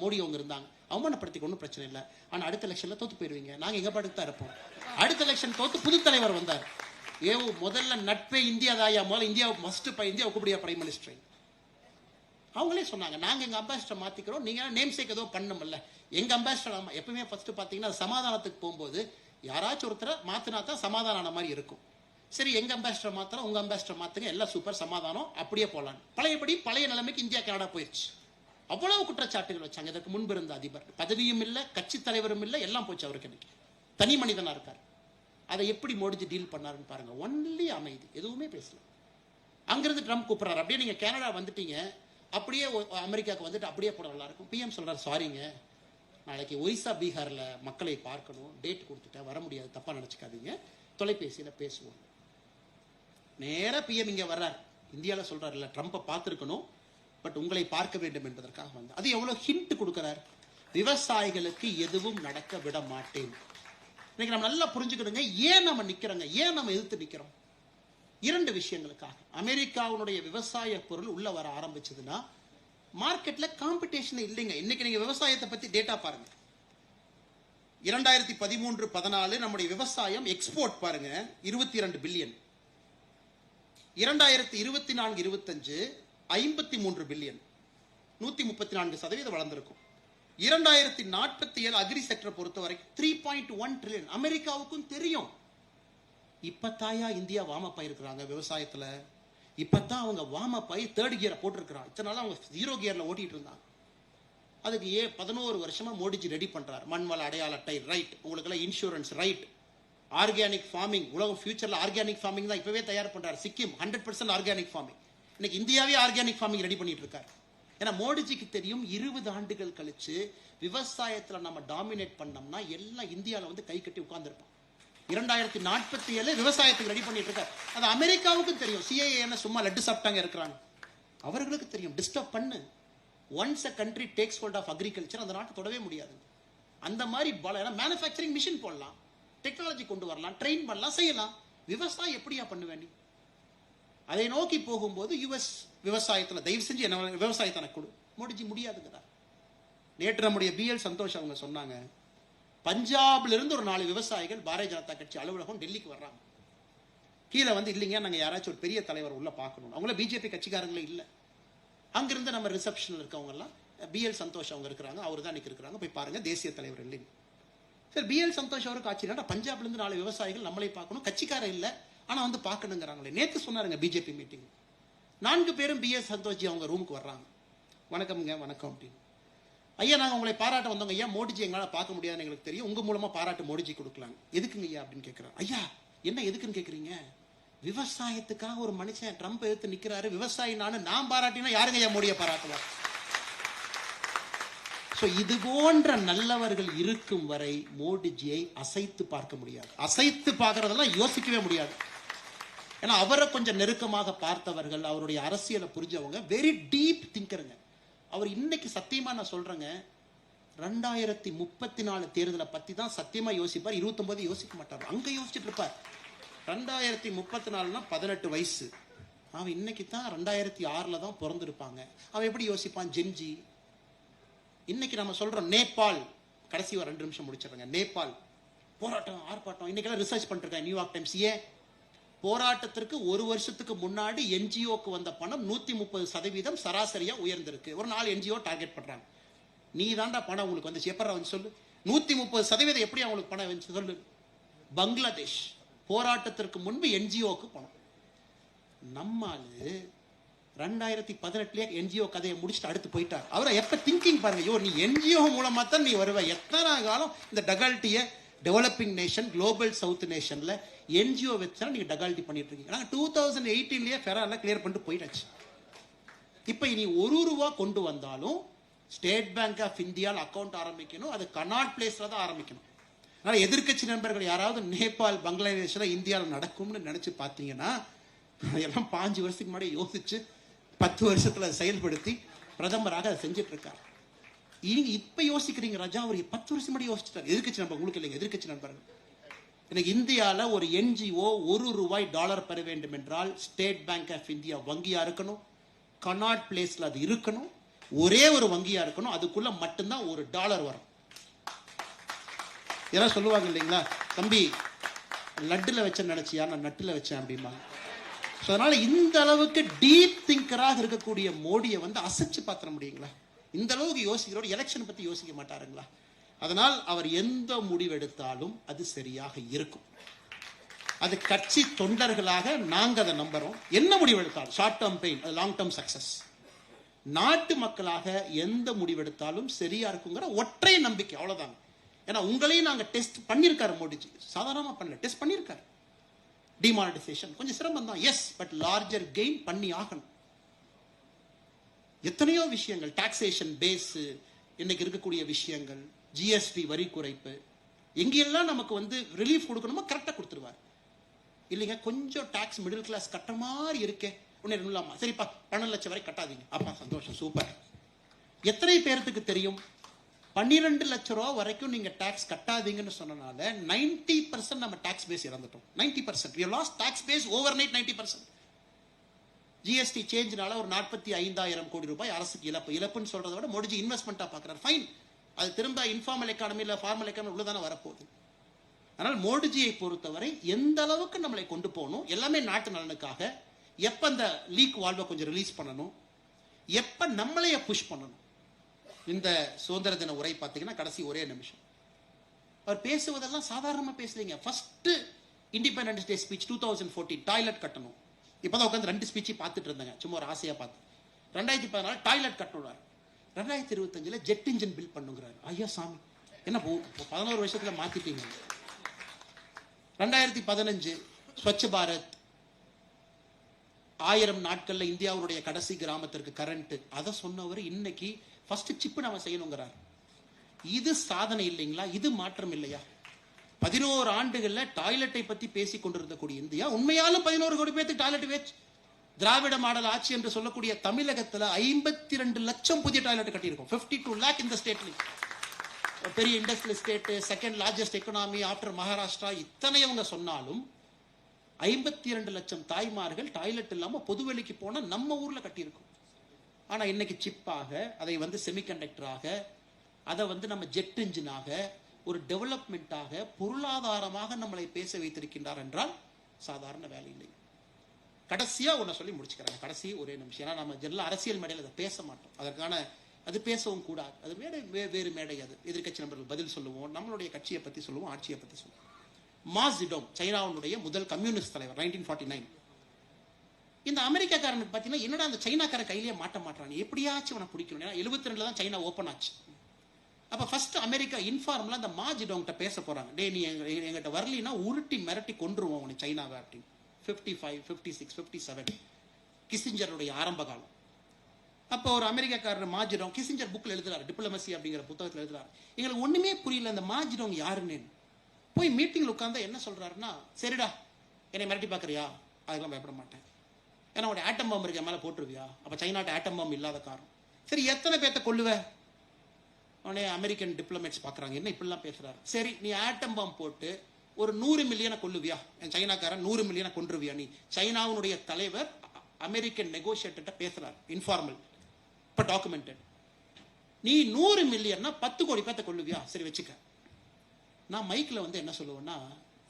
மோடி அவங்க இருந்தாங்க, அவமானப்படுத்திக்க ஒன்றும் பிரச்சனை இல்லை. ஆனா அடுத்த எலெக்ஷன்ல தோத்து போயிருவீங்க, நாங்க எங்க பாட்டுக்கு தான் இருப்போம். அடுத்த எலெக்ஷன் தோத்து புது தலைவர் வந்தார். முதல்ல நட்பே இந்தியா தாயா, முதல்ல இந்தியாவுக்கு மஸ்ட் இந்தியாவுக்கு கூடிய பிரைம் மினிஸ்டர். அவங்களே சொன்னாங்க நாங்க எங்க அம்பாசிடர் மாத்திக்கிறோம், நீங்க நேம் சேக் ஏதோ பண்ணணும்ல. எங்க அம்பாசிடர் எப்பவுமே ஃபர்ஸ்ட் பாத்தீங்கன்னா சமாதானத்துக்கு போகும்போது யாராச்சும் ஒருத்தரை மாத்தினா தான் சமாதானம் ஆன மாதிரி இருக்கும். சரி எங்க அம்பாசிடர் மாத்திரம், உங்க அம்பாசிடர் மாத்துங்க, எல்லாம் சூப்பர் சமாதானம், அப்படியே போலாம். பழையபடி பழைய நிலைமைக்கு இந்தியா கனடா போயிடுச்சு. அவ்வளவு குற்றச்சாட்டுகள் வச்சாங்க. இதற்கு முன்பு இருந்த அதிபர் பதவியும் இல்லை, கட்சி தலைவரும் இல்லை, எல்லாம் போச்சு. அவருக்கு இன்னைக்கு தனி மனிதனா இருக்கார். அதை எப்படி மோடிஜி டீல் பண்ணாருன்னு பாருங்க. ஒன்லி அமைதி, எதுவுமே பேசல. அங்கிருந்து ட்ரம்ப் கூப்பிடுறாரு, அப்படியே நீங்க கனடா வந்துட்டீங்க, அப்படியே அமெரிக்காவுக்கு வந்துட்டு அப்படியே போட நல்லா இருக்கும். பிஎம் சொல்றாரு சாரிங்க, நாளைக்கு ஒரிசா பீகார்ல மக்களை பார்க்கணும், டேட் கொடுத்துட்டேன், வர முடியாது, தப்பா நினைச்சுக்காதீங்க, தொலைபேசியில பேசுவோம். நேரா பிஎம் இங்க வர்றார். இந்தியாவில் சொல்றாரு இல்ல ட்ரம்பை பார்த்திருக்கணும், பட் உங்களை பார்க்க வேண்டும் என்பதற்காக வந்து அது எவ்வளவு ஹிண்ட் கொடுக்கிறார். விவசாயிகளுக்கு எதுவும் நடக்க விட மாட்டேன். இன்னைக்கு நம்ம நல்லா புரிஞ்சுக்கணுங்க, ஏன் நம்ம நிக்கிறோங்க, ஏன் நம்ம எதிர்த்து நிக்கிறோம். 2 விஷயங்களுக்காக. அமெரிக்காவுடைய விவசாய பொருள் உள்ள வர ஆரம்பிச்சதுன்னா மார்க்கெட்ல காம்படிஷன் இல்லைங்க. இன்னைக்கு நீங்க விவசாயத்தை பத்தி டேட்டா பாருங்க. 2013-14 நம்முடைய விவசாயம் எக்ஸ்போர்ட் பாருங்க 22 பில்லியன். 2024-25 53 பில்லியன், 134% வளர்ந்திருக்கும். 2047 அக்ரி செக்டரை பொறுத்த வரைக்கும் 3.1 ட்ரில்லியன். அமெரிக்காவுக்கும் தெரியும். இப்பத்தாயா இந்தியா வாமப் இருக்கிறாங்க விவசாயத்துல. இப்பதான் அவங்க வாமப் 3rd கியரை போட்டிருக்கிறாங்க. இத்தனை நாள் அவங்க 0 கியர்ல ஓட்டிட்டு இருந்தாங்க. அதுக்கு 11 வருஷமா மோடிஜி ரெடி பண்றாரு. மண்வள அடையாள அட்டை ரைட், உங்களுக்கு எல்லாம் இன்சூரன்ஸ் ரைட், ஆர்கானிக் ஃபார்மிங். உலகம் ஃபியூச்சர்ல ஆர்கானிக் ஃபார்மிங் தான் இப்பவே தயார் பண்றாரு. Sikkim 100% organic farming. இன்னைக்கு இந்தியாவே ஆர்கானிக் ஃபார்மிங் ரெடி பண்ணிட்டு இருக்காரு. ஏன்னா மோடிஜிக்கு தெரியும் 20 ஆண்டுகள் கழிச்சு விவசாயத்துல நம்ம டாமினேட் பண்ணோம்னா எல்லாம் இந்தியாவில் வந்து கை கட்டி உட்கார்ந்துருப்போம். 2047 விவசாயத்துக்கு ரெடி பண்ணிட்டு இருக்காரு. அது அமெரிக்காவுக்கும் தெரியும். சிஏஏ சும்மா லட்டு சாப்பிட்டாங்க இருக்கிறாங்க. அவர்களுக்கு தெரியும் டிஸ்டர்ப் பண்ணு. Once a country takes hold of agriculture, அந்த நாட்டை தொடவே முடியாது. அந்த மாதிரி மேனுஃபேக்சரிங் மிஷின் போடலாம், டெக்னாலஜி கொண்டு வரலாம், ட்ரெயின் பண்ணலாம், செய்யலாம். விவசாயம் எப்படியா பண்ணுவேன்? அதை நோக்கி போகும்போது யுஎஸ் விவசாயத்தில் தயவு செஞ்சு என்ன விவசாயத்தை எனக்கு கொடு. மோடிஜி முடியாதுங்கிறார். நேற்று நம்முடைய பிஎல் சந்தோஷ் அவங்க சொன்னாங்க, பஞ்சாப்ல இருந்து ஒரு 4 விவசாயிகள் பாரதிய ஜனதா கட்சி அலுவலகம் டெல்லிக்கு வர்றாங்க. கீழே வந்து இல்லைங்க நாங்க யாராச்சும் ஒரு பெரிய தலைவர் உள்ள பார்க்கணும். அவங்கள பிஜேபி கட்சிக்காரங்களே இல்லை. அங்கிருந்து நம்ம ரிசப்ஷன்ல இருக்கவங்க எல்லாம் பிஎல் சந்தோஷ் அவங்க இருக்கிறாங்க, அவர் தான் இருக்கிறாங்க, போய் பாருங்க தேசிய தலைவர் இல்லைங்க. சரி பிஎல் சந்தோஷ் அவருக்கு ஆச்சரியம், பஞ்சாப்ல இருந்து 4 விவசாயிகள் நம்மளை பார்க்கணும், கட்சிக்காரர் இல்லை ஆனா வந்து பார்க்கணுங்கிறாங்களே. நேற்று சொன்னாருங்க பிஜேபி மீட்டிங். 4 பேரும் பிஎல் சந்தோஷ்ஜி அவங்க ரூமுக்கு வர்றாங்க. வணக்கம்ங்க, வணக்கம் அப்படின்னு. ஐயா நாங்க உங்களை பாராட்ட வந்தோங்க ஐயா, மோடிஜி எங்களால பார்க்க முடியாதுன்னு எங்களுக்கு தெரியும், உங்க மூலமா பாராட்டு மோடிஜி கொடுக்கலாம். எதுக்குங்க ஐயா அப்படின்னு கேட்கிறார். ஐயா என்ன எதுக்குன்னு கேக்குறீங்க? விவசாயத்துக்காக ஒரு மனுஷன் ட்ரம்ப் எதிர்த்து நிக்கிறாரு, விவசாயி நான் பாராட்டினா யாருங்க ஐயா மோடியை பாராட்டுவார்? இது போன்ற நல்லவர்கள் இருக்கும் வரை மோடிஜியை அசைத்து பார்க்க முடியாது. அசைத்து பார்க்கறதெல்லாம் யோசிக்கவே முடியாது. ஏன்னா அவரை கொஞ்சம் நெருக்கமாக பார்த்தவர்கள், அவருடைய அரசியலை புரிஞ்சவங்க, வெரி டீப் திங்கருங்க. அவர் இன்னைக்கு சத்தியமா நான் சொல்றேங்க, 2034 தேர்தலை பத்தி தான் சத்தியமா யோசிப்பார். 29 யோசிக்க மாட்டார், அங்க யோசிச்சுட்டு இருப்பார். 2034னா 18 வயசு. அவன் இன்னைக்கு தான் 2006ல தான் பிறந்திருப்பாங்க. அவன் எப்படி யோசிப்பான்? ஜென்ஜி. இன்னைக்கு நம்ம சொல்றோம் நேபாள், கடைசி ஒரு 2 நிமிஷம் முடிச்சிடுறேங்க. நேபாள் போராட்டம், ஆர்ப்பாட்டம், இன்னைக்கெல்லாம் ரிசர்ச் பண்ணிருக்கேன் நியூயார்க் டைம்ஸ். ஏன் போராட்டத்திற்கு 1 வருஷத்துக்கு முன்னாடி என்ஜிஓக்கு வந்த பணம் 130% சராசரியா உயர்ந்திருக்கு. ஒரு 4 என்ஜிஓ டார்கெட் பண்றாங்க. நீ தாண்டா பணம் உங்களுக்கு வந்துச்சு, எப்பறம் வந்து சொல்லு. 130% எப்படி அவங்களுக்கு பணம் வந்து சொல்லு. பங்களாதேஷ் போராட்டத்திற்கு முன்பு என்ஜிஓக்கு பணம். நம்மாலு 2018 என்ஜிஓ கதையை முடிச்சுட்டு அடுத்து போயிட்டார். அவரை எப்ப திங்கிங் பாருங்க, ஐயோ நீ என்ஜிஓ மூலமா தான் நீ வருவ. எத்தனை காலம் இந்த டகால்ட்டிய டெவலப்பிங் நேஷன், குளோபல் சவுத் நேஷன்ல என்ஜிஓ வச்சா நீங்க டகால்ட்டி பண்ணிட்டு இருக்கீங்க. நாங்க 2018 ஃபெரால கிளியர் பண்ணிட்டு போயிட்டாச்சு. இப்ப இனி 1 ரூபா கொண்டு வந்தாலும் ஸ்டேட் பேங்க் ஆஃப் இந்தியாவில் அக்கௌண்ட் ஆரம்பிக்கணும். அது கனாட் பிளேஸ்ல தான் ஆரம்பிக்கணும். அதனால எதிர்கட்சி நண்பர்கள் யாராவது நேபாள், பங்களாதேஷ்ல இந்தியாவில் நடக்கும்னு நினைச்சு பார்த்தீங்கன்னா எல்லாம் 5 வருஷத்துக்கு முன்னாடி யோசிச்சு 10 வருஷத்துல செயல்படுத்தி பிரதமராக அதை செஞ்சுட்டு இருக்காரு. இப்ப யோசிக்கிறீங்க ராஜா, அவர் 10 வருஷம் முன்னாடி யோசிச்சுட்டார். எதிர்கட்சி நண்பர் உங்களுக்கு இல்லைங்க, எதிர்கட்சி நண்பர்கள். எனக்கு இந்தியாவில் ஒரு என்ஜிஓ $1 பெற வேண்டும் என்றால் ஸ்டேட் பேங்க் ஆஃப் இந்தியா வங்கியா இருக்கணும், கனாட் பிளேஸ்ல அது இருக்கணும், ஒரே ஒரு வங்கியா இருக்கணும். அதுக்குள்ள மட்டும்தான் $1 வரும். யாராவது சொல்லுவாங்க இல்லைங்களா, தம்பி லட்டுல வச்சேன்னு நினைச்சியா, நான் நட்டுல வச்சேன் அப்படிமா. அதனால இந்த அளவுக்கு டீப் திங்கராக இருக்கக்கூடிய மோடியை வந்து அசைச்சு பாத்திர முடியுங்களா? இந்த அளவுக்கு யோசிக்கிறோட எலெக்ஷன் பத்தி யோசிக்க மாட்டாருங்களா? அதனால் அவர் எந்த முடிவெடுத்தாலும் அது சரியாக இருக்கும். அது கட்சி தொண்டர்களாக நாங்க அதை நம்புறோம். என்ன முடிவெடுத்தாலும் short term pain, long term success. நாட்டு மக்களாக எந்த முடிவெடுத்தாலும் சரியா இருக்குங்கிற ஒற்றை நம்பிக்கை, அவ்வளவுதாங்க. ஏன்னா உங்களையும் நாங்க டெஸ்ட் பண்ணியிருக்காரு மோடிஜி, சாதாரணமா பண்ணல, டெஸ்ட் பண்ணியிருக்காரு. டிமானிட்டைசேஷன் கொஞ்சம் சிரமம் தான், எஸ், பட் லார்ஜர் கெயின் பண்ணி ஆகணும். எத்தனையோ விஷயங்கள், டாக்ஸேஷன் பேஸ், இன்னைக்கு இருக்கக்கூடிய விஷயங்கள், ஜிஎஸ்டி வரி குறைப்பு, எங்கெல்லாம் நமக்கு வந்து ரிலீஃப் கொடுக்கணுமோ கரெக்டா கொடுத்துருவார். இல்லைங்க கொஞ்சம் டாக்ஸ் மிடில் கிளாஸ் கட்ட மாதிரி இருக்கே, ஒன்னு இல்லாமா, சரிப்பா 12 லட்சம் வரை கட்டாதீங்க, அப்பா சந்தோஷம், சூப்பர். எத்தனை பேருக்கு தெரியும் 12 லட்சம் ரூபா வரைக்கும் நீங்க டாக்ஸ் கட்டாதீங்கன்னு சொன்னனால 90% நம்ம டாக்ஸ் பேஸ் இறந்துட்டோம். 90% we lost tax base overnight. 90% GST சேஞ்ச்னால ஒரு 45,000 கோடி ரூபாய் அரசுக்கு இழப்பு. இழப்புன்னு சொல்றதை விட மோடிஜி இன்வெஸ்ட்மெண்டா பாக்குறாரு. ஃபைன், அது திரும்ப இன்ஃபார்மல் எக்கானமி இல்ல ஃபார்மல் எக்கானமி உள்ளதானே வரப்போகுது. ஆனால் மோடிஜியை பொறுத்தவரை எந்த அளவுக்கு நம்மளை கொண்டு போகணும், எல்லாமே நாட்டு நலனுக்காக. எப்ப அந்த லீக் வால்வை கொஞ்சம் ரிலீஸ் பண்ணணும், எப்ப நம்மளைய புஷ் பண்ணணும். இந்த சுதந்திர தின உரை பார்த்தீங்கன்னா கடைசி ஒரே நிமிஷம் அவர் பேசுவதெல்லாம் சாதாரணமா பேசுறீங்க. First independence day speech 2014 toilet கட்டணும். இப்பதான் உட்காந்து 2 ஸ்பீச் பார்த்துட்டு இருந்தாங்க, சும்மா ஒரு ஆசையா பார்த்து. 2014 டாய்லெட் கட்டணும். 2025 ஜெட் இன்ஜின் பில் பண்ணுங்கிறாரு. ஐயா சாமி, என்ன 11 வருஷத்துல மாத்திட்டீங்க. 2015 ஸ்வச் பாரத், 1000 நாட்கள்ல இந்தியாவுடைய கடைசி கிராமத்திற்கு கரண்ட், அதை சொன்னவர் இன்னைக்கு ஃபர்ஸ்ட் சிப் நாம செய்யணுங்கிறார். இது சாதனை இல்லைங்களா? இது மாற்றம் இல்லையா? 11 ஆண்டுகள்ல டாய்லெட்டை பத்தி பேசிக் கொண்டிருந்தக்கூடிய இந்தியா உண்மையாலும் 11 கோடி பேருக்கு டாய்லெட் வேச்சு. திராவிட மாடல் ஆட்சி என்று சொல்லக்கூடிய தமிழகத்துல 52 லட்சம் புதிய டாய்லெட் கட்டியிருக்கோம். 52 lakh இந்த ஸ்டேட்ல. பெரிய industrial state, second largest economy after Maharashtra. இத்தனை அவங்க சொன்னாலும் 52 லட்சம் தாய்மார்கள் டாய்லெட் இல்லாம பொதுவெளிக்கு போனா நம்ம ஊர்ல கட்டியிருக்கோம். ஆனா இன்னைக்கு சிப்பாக, அதை வந்து செமிகண்டக்டராக, அதை வந்து நம்ம ஜெட் இன்ஜினாக, ஒரு டெவலப்மெண்டாக, பொருளாதாரமாக நம்மளை பேச வைத்திருக்கின்றார் என்றால் சாதாரண வேலை இல்லை. கடைசியா ஒன்ன சொல்லி முடிச்சுக்கிறாங்க, கடைசி ஒரே நிமிஷம். ஏன்னா நம்ம ஜெனரல் அரசியல் மேடையில் அதை பேச மாட்டோம், அதற்கான அது பேசவும் கூடாது. அது மேடை வேறு மேடை, அது எதிர்கட்சி நண்பர்கள் பதில் சொல்லுவோம், நம்மளுடைய கட்சியை பத்தி சொல்லுவோம், ஆட்சியை பத்தி சொல்லுவோம். மாஸ் ஜெடோங் சைனாவுடைய முதல் கம்யூனிஸ்ட் தலைவர் 1949. இந்த அமெரிக்காக்காரனுக்கு பார்த்தீங்கன்னா என்னடா அந்த சைனாக்கார கையிலேயே மாட்ட மாட்டான், எப்படியாச்சும் அவனை பிடிக்கணும். ஏன்னா 72 தான் சைனா ஓப்பன் ஆச்சு. அப்ப ஃபர்ஸ்ட் அமெரிக்கா இன்ஃபார்ம்ல அந்த மா ஜெடோங்கிட்ட பேச போறாங்க. டே நீ எங்கிட்ட வரலினா உருட்டி மிரட்டி கொன்றுவோம் உனக்கு சைனாவை அப்படின்னு. 55, 56, 57 கிசிஞ்சருடைய ஆரம்ப காலம். அப்போ ஒரு அமெரிக்காக்காரர் மா ஜெடோங் கிசிஞ்சர் புக்ல எழுதுறாரு, டிப்ளமசி அப்படிங்கிற புத்தகத்தில் எழுதுறாரு. எங்களுக்கு ஒண்ணுமே புரியல இந்த மா ஜெடோங் யாருன்னு. போய் மீட்டிங்ல உட்கார்ந்தா என்ன சொல்றாருன்னா, சரிடா என்னை மிரட்டி பாக்குறியா, அதெல்லாம் பயப்பட மாட்டேன். ஏன்னா உடைய ஆட்டம் பாம்பு இருக்க மேல போட்டுருவியா, அப்ப சைனாட்ட ஆட்டம் பாம்பு இல்லாத காரணம். சரி எத்தனை பேர்த்த கொல்லுவ, உடனே அமெரிக்கன் டிப்ளமேட்ஸ் பார்க்குறாங்க, என்ன இப்படிலாம் பேசுறாரு. சரி, நீ ஆட்டம் பாம் போட்டு ஒரு 100 மில்லியனை கொல்லுவியா, என் சைனாக்காரன் 100 மில்லியனை கொன்றுவியா, நீ சைனாவுடைய தலைவர் அமெரிக்கன் நெகோசியேட்டர்கிட்ட பேசுறாரு, இன்ஃபார்மல், இப்போ டாக்குமெண்டட். நீ 100 மில்லியன்னா 10 கோடி பேர்த்த கொல்லுவியா, சரி வச்சுக்க. நான் மைக்கில் வந்து என்ன சொல்லுவேன்னா,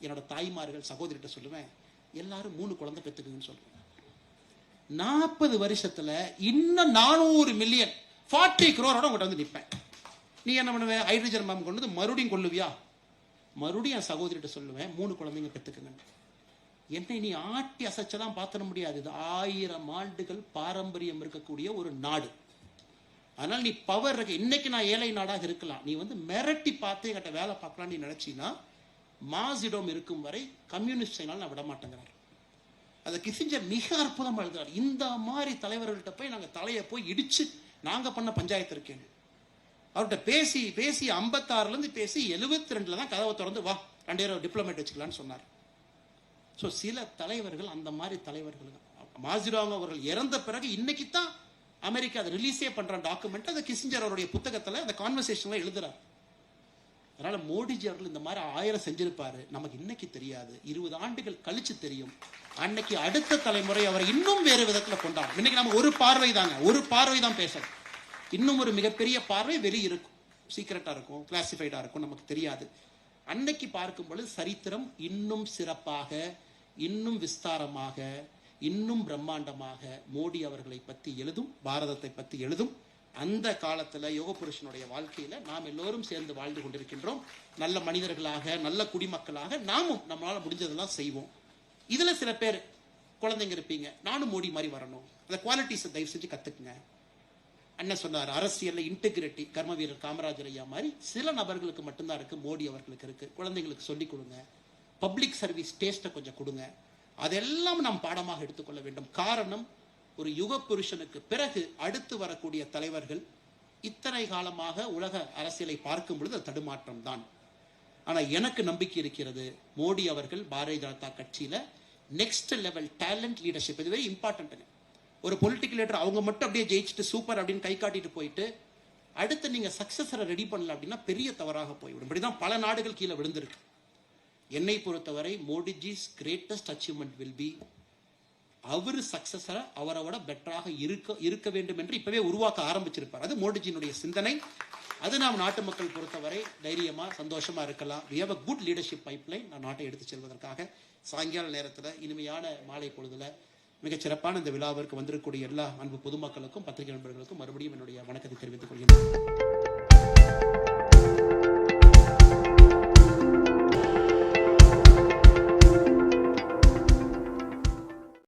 என்னோட தாய்மார்கள் சகோதரிட்ட சொல்லுவேன், எல்லாரும் 3 குழந்தை பெற்றுக்குங்கன்னு சொல்லுவேன். 40 வருஷத்துல இன்னும் 400 மில்லியன் 40 crore உங்கள்கிட்ட வந்து நிற்பேன். நீ என்ன பண்ணுவ, ஹைட்ரஜன் பாம்பு கொண்டு வந்து மறுபடியும் கொல்லுவியா, மறுபடியும் என் சகோதரிட்ட சொல்லுவேன் 3 குழந்தைங்க பெற்றுக்குங்க. என்னை நீ ஆட்டி அசைச்செல்லாம் பார்த்துட முடியாது. இது 1000 ஆண்டுகள் பாரம்பரியம் இருக்கக்கூடிய ஒரு நாடு. அதனால நீ பவர் இருக்க, இன்னைக்கு நான் ஏழை நாடாக இருக்கலாம், நீ வந்து மிரட்டி பார்த்து என்கிட்ட வேலை பார்க்கலாம் நீ நினைச்சினா, மாசிடம் இருக்கும் வரை கம்யூனிஸ்ட் சைனால் நான் விட மாட்டேங்கிறார். அதை கிசிஞ்சர் மிக அற்புதமாக எழுதுறாரு. இந்த மாதிரி தலைவர்கள்ட்ட போய் நாங்கள் தலையை போய் இடிச்சு நாங்க பண்ண பஞ்சாயத்து இருக்கேன். அவர்கிட்ட பேசி பேசி 56 பேசி 72 தான் கதவை திறந்து வா 2 டிப்ளமேட் வச்சுக்கலான்னு சொன்னார். ஸோ சில தலைவர்கள் அந்த மாதிரி தலைவர்கள். மாசிடாங் அவர்கள் இறந்த பிறகு இன்னைக்கு தான் அமெரிக்கா அதை ரிலீஸே பண்ற டாக்குமெண்ட், அதை கிசிஞ்சர் அவருடைய புத்தகத்தில் அந்த கான்வர்சேஷன்ல எழுதுறாரு. அதனால மோடிஜி அவர்கள் இந்த மாதிரி 1000 செஞ்சிருப்பாரு, நமக்கு இன்னைக்கு தெரியாது, 20 ஆண்டுகள் கழிச்சு தெரியும். அன்னைக்கு அடுத்த தலைமுறை அவரை இன்னும் வேறு விதத்துல கொண்டாடும். இன்னைக்கு நம்ம ஒரு பார்வை தாங்க, ஒரு பார்வை தான் பேசணும். இன்னும் ஒரு மிகப்பெரிய பார்வை வெளி இருக்கும், சீக்கிரட்டா இருக்கும், கிளாசிஃபைடா இருக்கும், நமக்கு தெரியாது. அன்னைக்கு பார்க்கும் பொழுது சரித்திரம் இன்னும் சிறப்பாக, இன்னும் விஸ்தாரமாக, இன்னும் பிரம்மாண்டமாக மோடி அவர்களை பற்றி எழுதும், பாரதத்தை பற்றி எழுதும். அந்த காலத்துல யோக புருஷனுடைய வாழ்க்கையில நாம் எல்லோரும் சேர்ந்து வாழ்ந்து கொண்டிருக்கின்றோம். நல்ல மனிதர்களாக, நல்ல குடிமக்களாக நாமும் நம்மளால முடிஞ்சதெல்லாம் செய்வோம். இதுல சில பேர் குழந்தைங்க இருப்பீங்க, நானும் மோடி மாதிரி வரணும், அந்த குவாலிட்டிஸை தயவு செஞ்சு கத்துக்குங்க. அண்ணன் சொன்னார், அரசியல்ல இன்டெகிரிட்டி கர்ம வீரர் காமராஜர் ஐயா மாதிரி சில நபர்களுக்கு மட்டும்தான் இருக்கு, மோடி அவர்களுக்கு இருக்கு. குழந்தைங்களுக்கு சொல்லிக் கொடுங்க, பப்ளிக் சர்வீஸ் டேஸ்ட்டை கொஞ்சம் கொடுங்க. அதெல்லாம் நாம் பாடமாக எடுத்துக்கொள்ள வேண்டும். காரணம், ஒரு யுக புருஷனுக்கு பிறகு அடுத்து வரக்கூடிய தலைவர்கள் இத்தனை காலமாக உலக அரசியலை பார்க்கும் பொழுது அது தடுமாற்றம் தான். ஆனா எனக்கு நம்பிக்கை இருக்கிறது, மோடி அவர்கள் பாரதிய ஜனதா கட்சியில நெக்ஸ்ட் லெவல் டேலண்ட் லீடர்ஷிப், இது வெரி இம்பார்ட்டன்ட். ஒரு பொலிட்டிக்கல் லீடர் அவங்க மட்டும் அப்படியே ஜெயிச்சுட்டு சூப்பர் அப்படின்னு கை காட்டிட்டு போயிட்டு அடுத்து நீங்க சக்சஸரை ரெடி பண்ணல அப்படின்னா பெரிய தவறாக போய்விடும். இப்படிதான் பல நாடுகள் கீழே விழுந்திருக்கு. என்னை பொறுத்தவரை Modiji's greatest achievement will be அவர் சக்சஸரை அவரோட பெட்டராக இருக்க வேண்டும் என்று இப்பவே உருவாக்க ஆரம்பிச்சிருப்பார். அது மோடிஜியினுடைய சிந்தனை. அது நாம் நாட்டு மக்கள் பொறுத்தவரை தைரியமா சந்தோஷமா இருக்கலாம். we have a good leadership pipeline. நான் நாட்டை எடுத்து செல்வதற்காக சாயங்கால நேரத்தில் இனிமையான மாலை பொழுதுல மிகச் சிறப்பான இந்த விழாவிற்கு வந்திருக்கக்கூடிய எல்லா அன்பு பொதுமக்களுக்கும் பத்திரிகை நண்பர்களுக்கும் மறுபடியும் என்னுடைய வணக்கத்தை தெரிவித்துக் கொள்கிறேன்.